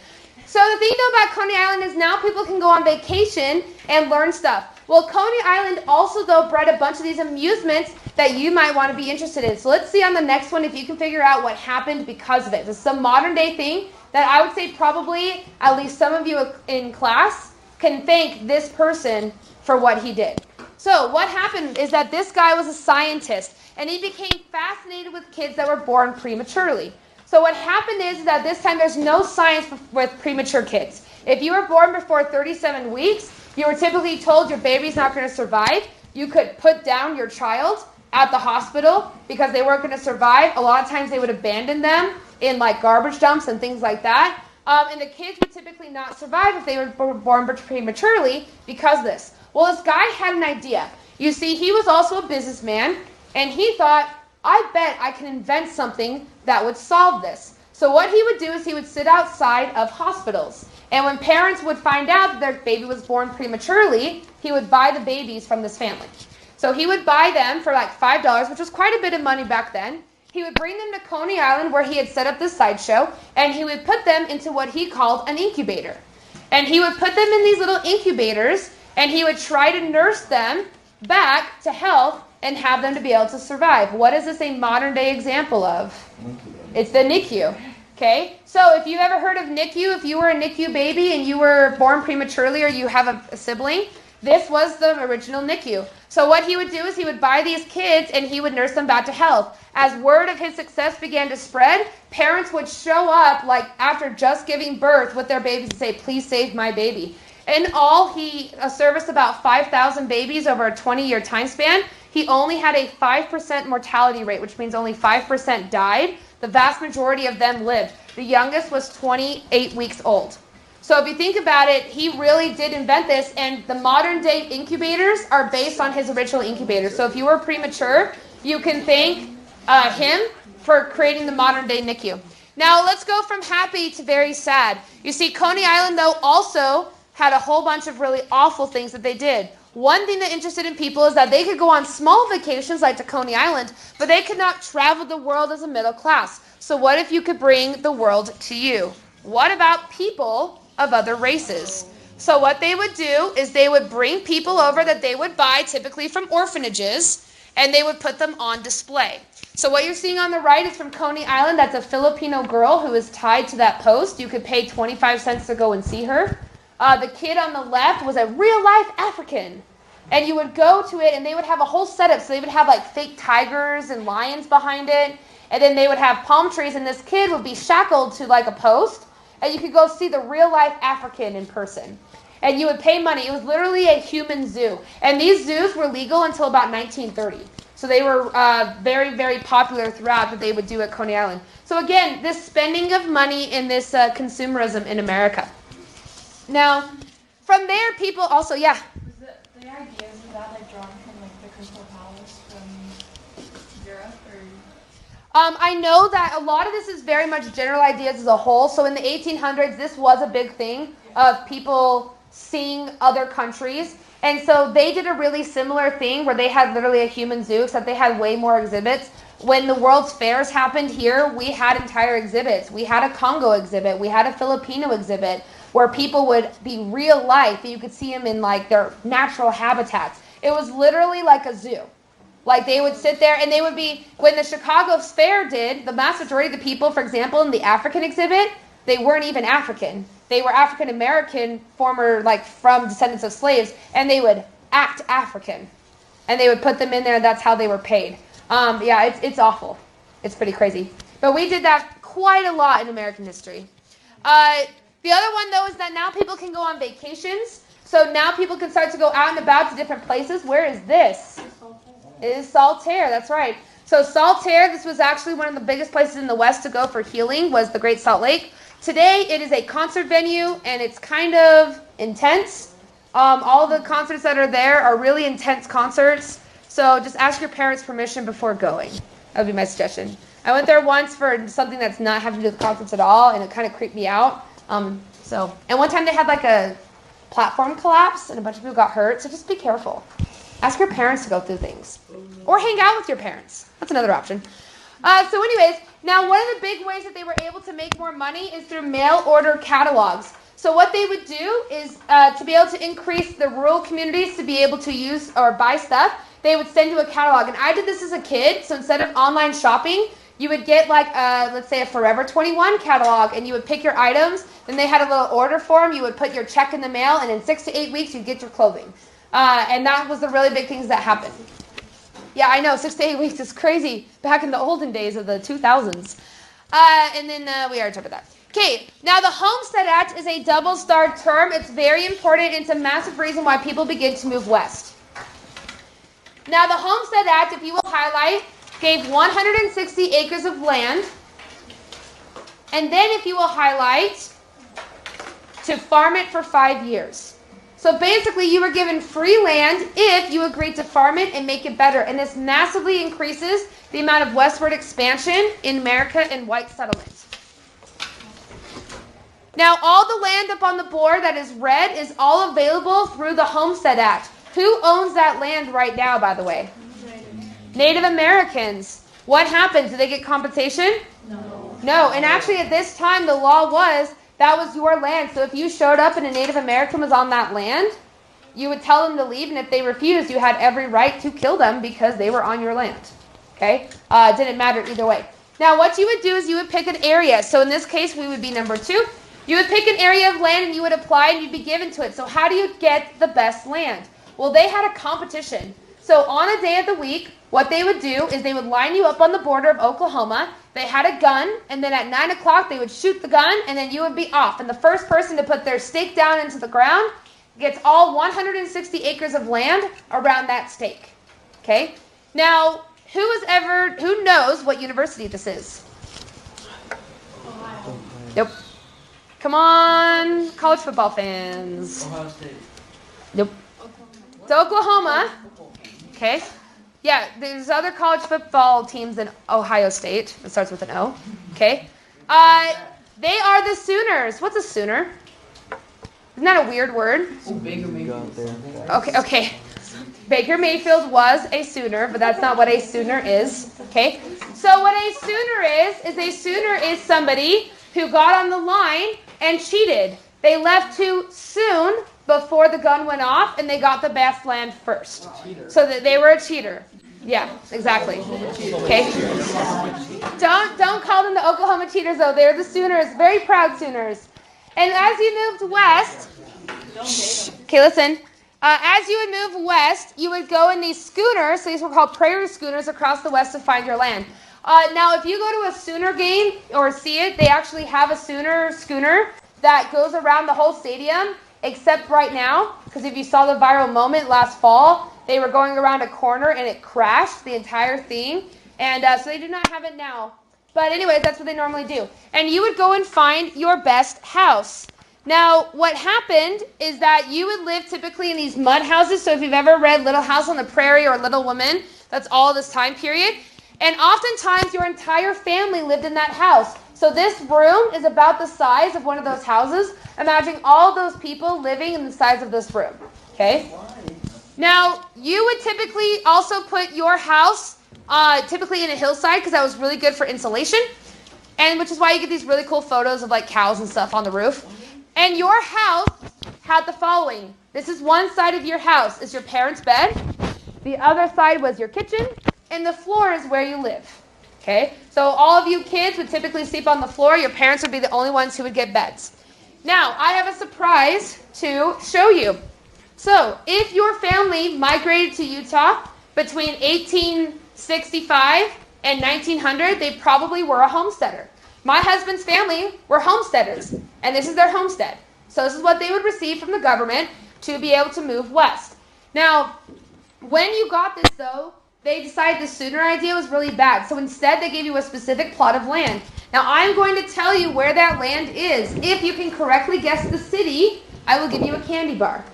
So the thing though about Coney Island is now people can go on vacation and learn stuff. Well, Coney Island also though bred a bunch of these amusements that you might want to be interested in. So let's see on the next one if you can figure out what happened because of it. This is a modern day thing that I would say probably at least some of you in class can thank this person for what he did. So what happened is that this guy was a scientist and he became fascinated with kids that were born prematurely. So what happened is that this time there's no science with premature kids. If you were born before 37 weeks, you were typically told your baby's not going to survive. You could put down your child at the hospital because they weren't going to survive. A lot of times they would abandon them in like garbage dumps and things like that. And the kids would typically not survive if they were born prematurely because of this. Well, this guy had an idea. You see, he was also a businessman, and he thought, I bet I can invent something that would solve this. So what he would do is he would sit outside of hospitals. And when parents would find out that their baby was born prematurely, he would buy the babies from this family. So he would buy them for like $5, which was quite a bit of money back then. He would bring them to Coney Island where he had set up this sideshow, and he would put them into what he called an incubator. And he would put them in these little incubators, and he would try to nurse them back to health and have them to be able to survive. What is this a modern day example of? It's the NICU. Okay? So if you've ever heard of NICU, if you were a NICU baby and you were born prematurely or you have a sibling, this was the original NICU. So what he would do is he would buy these kids and he would nurse them back to health. As word of his success began to spread, parents would show up like after just giving birth with their babies and say, please save my baby. In all, he serviced about 5,000 babies over a 20-year time span. He only had a 5% mortality rate, which means only 5% died. The vast majority of them lived. The youngest was 28 weeks old. So if you think about it, he really did invent this, and the modern day incubators are based on his original incubators. So if you were premature, you can thank him for creating the modern day NICU. Now let's go from happy to very sad. You see, Coney Island, though, also had a whole bunch of really awful things that they did. One thing that interested in people is that they could go on small vacations like to Coney Island, but they could not travel the world as a middle class. So what if you could bring the world to you? What about people of other races? So what they would do is they would bring people over that they would buy typically from orphanages, and they would put them on display. So what you're seeing on the right is from Coney Island. That's a Filipino girl who is tied to that post. You could pay 25 cents to go and see her. The kid on the left was a real-life African. And you would go to it, and they would have a whole setup. So they would have, like, fake tigers and lions behind it. And then they would have palm trees, and this kid would be shackled to, like, a post. And you could go see the real-life African in person. And you would pay money. It was literally a human zoo. And these zoos were legal until about 1930. So they were very, very popular throughout that they would do at Coney Island. So, again, this spending of money in this consumerism in America. Now, from there, people also, The ideas of that like drawn from like the Crystal Palace from Europe or I know that a lot of this is very much general ideas as a whole. So in the 1800s, this was a big thing of people seeing other countries. And so they did a really similar thing where they had literally a human zoo, except they had way more exhibits. When the World's Fairs happened here, we had entire exhibits. We had a Congo exhibit. We had a Filipino exhibit where people would be real life and you could see them in like their natural habitats. It was literally like a zoo. Like they would sit there and they would be, when the Chicago Fair did, the vast majority of the people, for example, in the African exhibit, they weren't even African. they were African American, former, like, from descendants of slaves, and they would act African. And they would put them in there, and that's how they were paid. Yeah, it's awful. It's pretty crazy. But we did that quite a lot in American history. The other one, though, is that now people can go on vacations. So now people can start to go out and about to different places. Where is this? It is Saltaire, that's right. So Saltaire, this was actually one of the biggest places in the West to go for healing, was the Great Salt Lake. Today, it is a concert venue, and it's kind of intense. All the concerts that are there are really intense concerts. So just ask your parents' permission before going. That would be my suggestion. I went there once for something that's not having to do with concerts at all, and it kind of creeped me out. And one time they had like a platform collapse, and a bunch of people got hurt. So just be careful. Ask your parents to go through things, or hang out with your parents. That's another option. So anyways, now one of the big ways that they were able to make more money is through mail order catalogs. So what they would do is to be able to increase the rural communities to be able to use or buy stuff, they would send you a catalog. And I did this as a kid. So instead of online shopping, you would get like, let's say a Forever 21 catalog, and you would pick your items. Then they had a little order form. You would put your check in the mail, and in 6 to 8 weeks, you'd get your clothing. And that was the really big things that happened. Yeah, I know, 6 to 8 weeks is crazy. Back in the olden days of the 2000s. And then we already talked about that. Okay, now the Homestead Act is a double-starred term. It's very important. It's a massive reason why people begin to move west. Now the Homestead Act, if you will highlight, gave 160 acres of land. And then if you will highlight, to farm it for 5 years. So basically you were given free land if you agreed to farm it and make it better. And this massively increases the amount of westward expansion in America and white settlements. Now all the land up on the board that is red is all available through the Homestead Act. Who owns that land right now, by the way? Native Americans. What happens? Do they get compensation? No. And actually at this time the law was that was your land. So if you showed up and a Native American was on that land, you would tell them to leave, and if they refused, you had every right to kill them because they were on your land. Okay? It didn't matter either way. Now what you would do is you would pick an area. So in this case we would be number 2. You would pick an area of land and you would apply and you'd be given to it. So how do you get the best land? Well, they had a competition. So on a day of the week, what they would do is they would line you up on the border of Oklahoma. They had a gun, and then at 9 o'clock they would shoot the gun, and then you would be off. And the first person to put their stake down into the ground gets all 160 acres of land around that stake. Okay? Now, who knows what university this is? Ohio. Nope. Come on, college football fans. Ohio State. Nope. It's Oklahoma. Okay. Yeah, there's other college football teams in Ohio State. It starts with an O. Okay. They are the Sooners. What's a Sooner? Isn't that a weird word? Baker Mayfield. Okay. Baker Mayfield was a Sooner, but that's not what a Sooner is. Okay. So what a Sooner is somebody who got on the line and cheated. They left too soon before the gun went off, and they got the best land first. So that they were a cheater. Yeah, exactly. Okay. Don't call them the Oklahoma cheaters, though. They're the Sooners, very proud Sooners. And as you moved west, okay, listen. As you would move west, you would go in these schooners. So these were called prairie schooners across the west to find your land. Now, if you go to a Sooner game or see it, they actually have a Sooner schooner that goes around the whole stadium, except right now, because if you saw the viral moment last fall, they were going around a corner and it crashed, the entire thing. And so they do not have it now. But anyways, that's what they normally do. And you would go and find your best house. Now, what happened is that you would live typically in these mud houses. So if you've ever read Little House on the Prairie or Little Women, that's all this time period. And oftentimes your entire family lived in that house. So this room is about the size of one of those houses. Imagine all those people living in the size of this room. Okay? Now, you would typically also put your house typically in a hillside because that was really good for insulation. And which is why you get these really cool photos of like cows and stuff on the roof. And your house had the following. This is one side of your house is your parents' bed. The other side was your kitchen. And the floor is where you live. Okay? So all of you kids would typically sleep on the floor. Your parents would be the only ones who would get beds. Now, I have a surprise to show you. So, if your family migrated to Utah between 1865 and 1900, they probably were a homesteader. My husband's family were homesteaders, and this is their homestead. So this is what they would receive from the government to be able to move west. Now, when you got this, though, they decided the sooner idea was really bad. So instead, they gave you a specific plot of land. Now, I'm going to tell you where that land is. If you can correctly guess the city, I will give you a candy bar.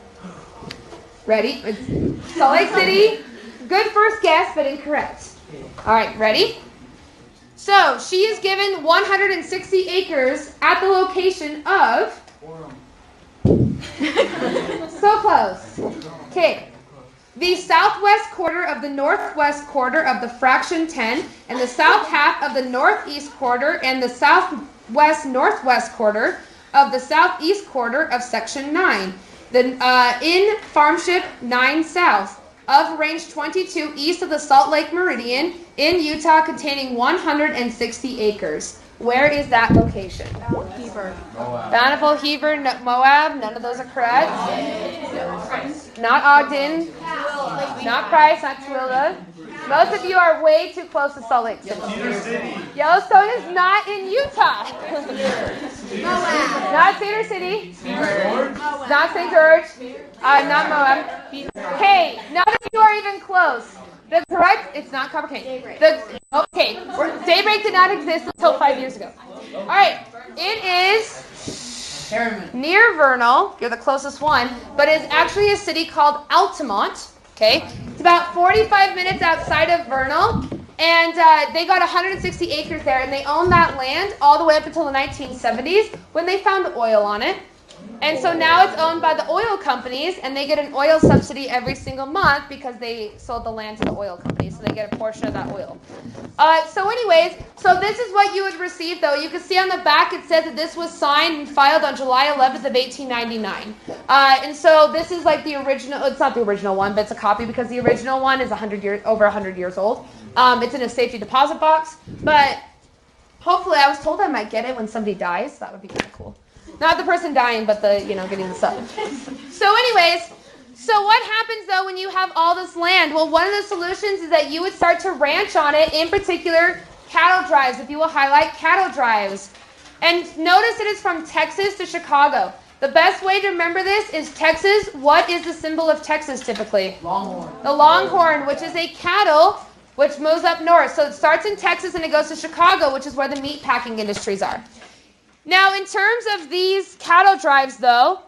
Ready? It's Salt Lake City. Good first guess, but incorrect. All right, ready? So, she is given 160 acres at the location of... So close. Okay. The southwest quarter of the northwest quarter of the fraction 10, and the south half of the northeast quarter, and the southwest northwest quarter of the southeast quarter of section 9. In Farmship 9 South of Range 22 east of the Salt Lake Meridian in Utah, containing 160 acres. Where is that location? Bountiful, Heber, Moab. None of those are correct. Not Ogden. Not Price. Not Tooele. Most of you are way too close to Salt Lake City. Yellowstone is not in Utah. Not Cedar City. Not St. George. Not Moab. Hey, none of you are even close. The correct, it's not Copper Canyon. Daybreak did not exist until 5 years ago. All right, it is near Vernal. You're the closest one, but it's actually a city called Altamont. Okay, it's about 45 minutes outside of Vernal, and they got 160 acres there, and they owned that land all the way up until the 1970s when they found oil on it. And so now it's owned by the oil companies, and they get an oil subsidy every single month because they sold the land to the oil companies, so they get a portion of that oil. So this is what you would receive, though. You can see on the back it says that this was signed and filed on July 11th of 1899. And so this is like the original. It's not the original one, but it's a copy because the original one is over 100 years old. It's in a safety deposit box, but hopefully I was told I might get it when somebody dies. That would be kind of cool. Not the person dying, but getting the stuff. So what happens, though, when you have all this land? Well, one of the solutions is that you would start to ranch on it, in particular, cattle drives, if you will highlight cattle drives. And notice it is from Texas to Chicago. The best way to remember this is Texas. What is the symbol of Texas typically? Longhorn. The longhorn, which is a cattle which moves up north. So it starts in Texas and it goes to Chicago, which is where the meat packing industries are. Now, in terms of these cattle drives, though,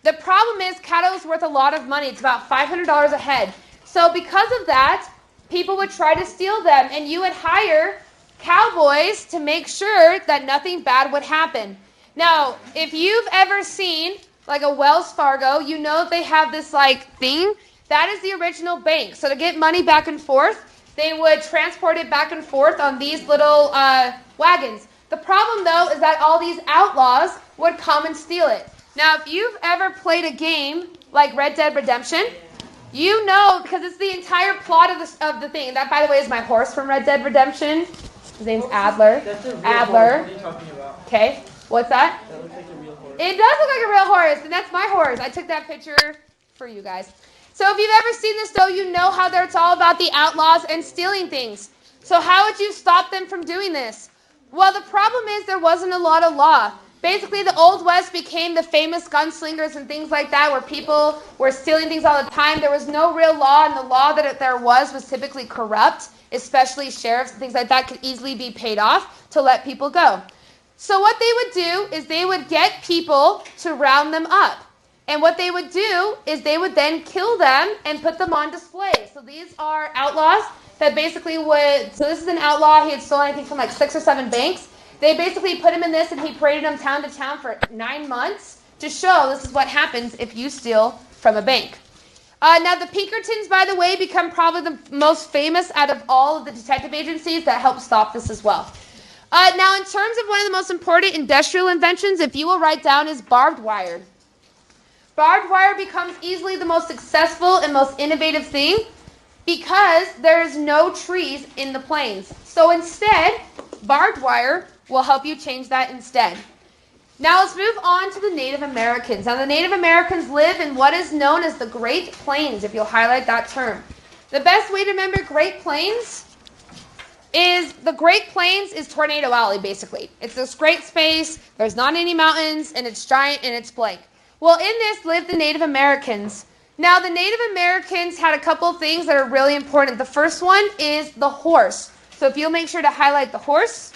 the problem is cattle is worth a lot of money. It's about $500 a head. So because of that, people would try to steal them, and you would hire cowboys to make sure that nothing bad would happen. Now, if you've ever seen like a Wells Fargo, you know they have this thing. That is the original bank. So to get money back and forth, they would transport it back and forth on these little wagons. The problem, though, is that all these outlaws would come and steal it. Now, if you've ever played a game like Red Dead Redemption, you know, because it's the entire plot of the thing. That, by the way, is my horse from Red Dead Redemption. His name's Adler. That's a real Adler. Horse. What are you talking about? Okay, what's that? That looks like a real horse. It does look like a real horse, and that's my horse. I took that picture for you guys. So if you've ever seen this, though, you know how it's all about the outlaws and stealing things. So how would you stop them from doing this? Well, the problem is there wasn't a lot of law. Basically, the Old West became the famous gunslingers and things like that, where people were stealing things all the time. There was no real law, and the law that there was typically corrupt, especially sheriffs and things like that could easily be paid off to let people go. So what they would do is they would get people to round them up. And what they would do is they would then kill them and put them on display. So these are outlaws that basically so this is an outlaw. He had stolen, I think, from 6 or 7 banks. They basically put him in this, and he paraded him town to town for 9 months to show this is what happens if you steal from a bank. Now, the Pinkertons, by the way, become probably the most famous out of all of the detective agencies that help stop this as well. Now, in terms of one of the most important industrial inventions, if you will write down, is barbed wire. Barbed wire becomes easily the most successful and most innovative thing because there's no trees in the plains. So instead, barbed wire will help you change that instead. Now let's move on to the Native Americans. Now the Native Americans live in what is known as the Great Plains, if you'll highlight that term. The best way to remember Great Plains is Tornado Alley, basically. It's this great space, there's not any mountains, and it's giant and it's blank. Well, in this live the Native Americans. Now the Native Americans had a couple things that are really important. The first one is the horse. So if you'll make sure to highlight the horse.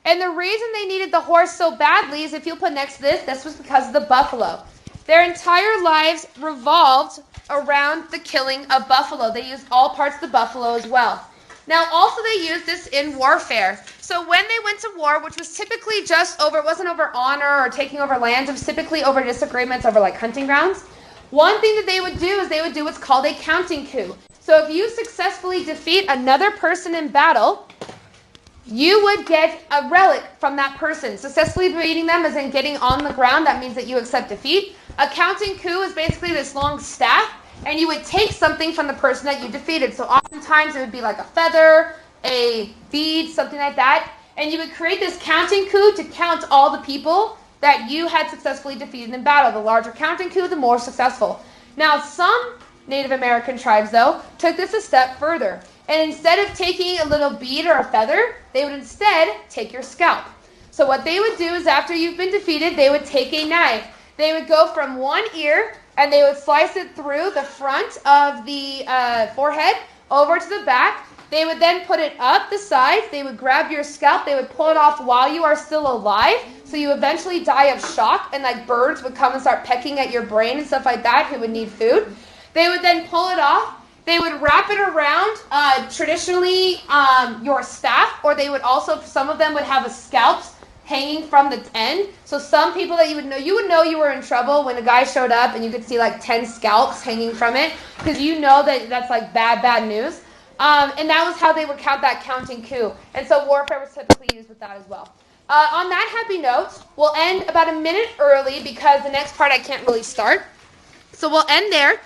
And the reason they needed the horse so badly is, if you'll put next to this was because of the buffalo. Their entire lives revolved around the killing of buffalo. They used all parts of the buffalo as well. Now, also they used this in warfare. So when they went to war, which was typically it wasn't over honor or taking over lands, it was typically over disagreements over like hunting grounds. One thing that they would do is they would do what's called a counting coup. So if you successfully defeat another person in battle, you would get a relic from that person. Successfully defeating them as in getting on the ground, that means that you accept defeat. A counting coup is basically this long staff, and you would take something from the person that you defeated. So oftentimes it would be like a feather, a bead, something like that. And you would create this counting coup to count all the people that you had successfully defeated in battle. The larger counting coup, the more successful. Now, some Native American tribes, though, took this a step further. And instead of taking a little bead or a feather, they would instead take your scalp. So what they would do is, after you've been defeated, they would take a knife. They would go from one ear, and they would slice it through the front of the forehead over to the back. They would then put it up the sides. They would grab your scalp. They would pull it off while you are still alive. So you eventually die of shock, and like birds would come and start pecking at your brain and stuff like that who would need food. They would then pull it off. They would wrap it around, traditionally, your staff, or they would also, some of them would have a scalp hanging from the end. So some people that you would know you were in trouble when a guy showed up and you could see like 10 scalps hanging from it, because you know that that's like bad news. And that was how they would count that counting coup. And so warfare was typically used with that as well. On that happy note, we'll end about a minute early because the next part I can't really start. So we'll end there.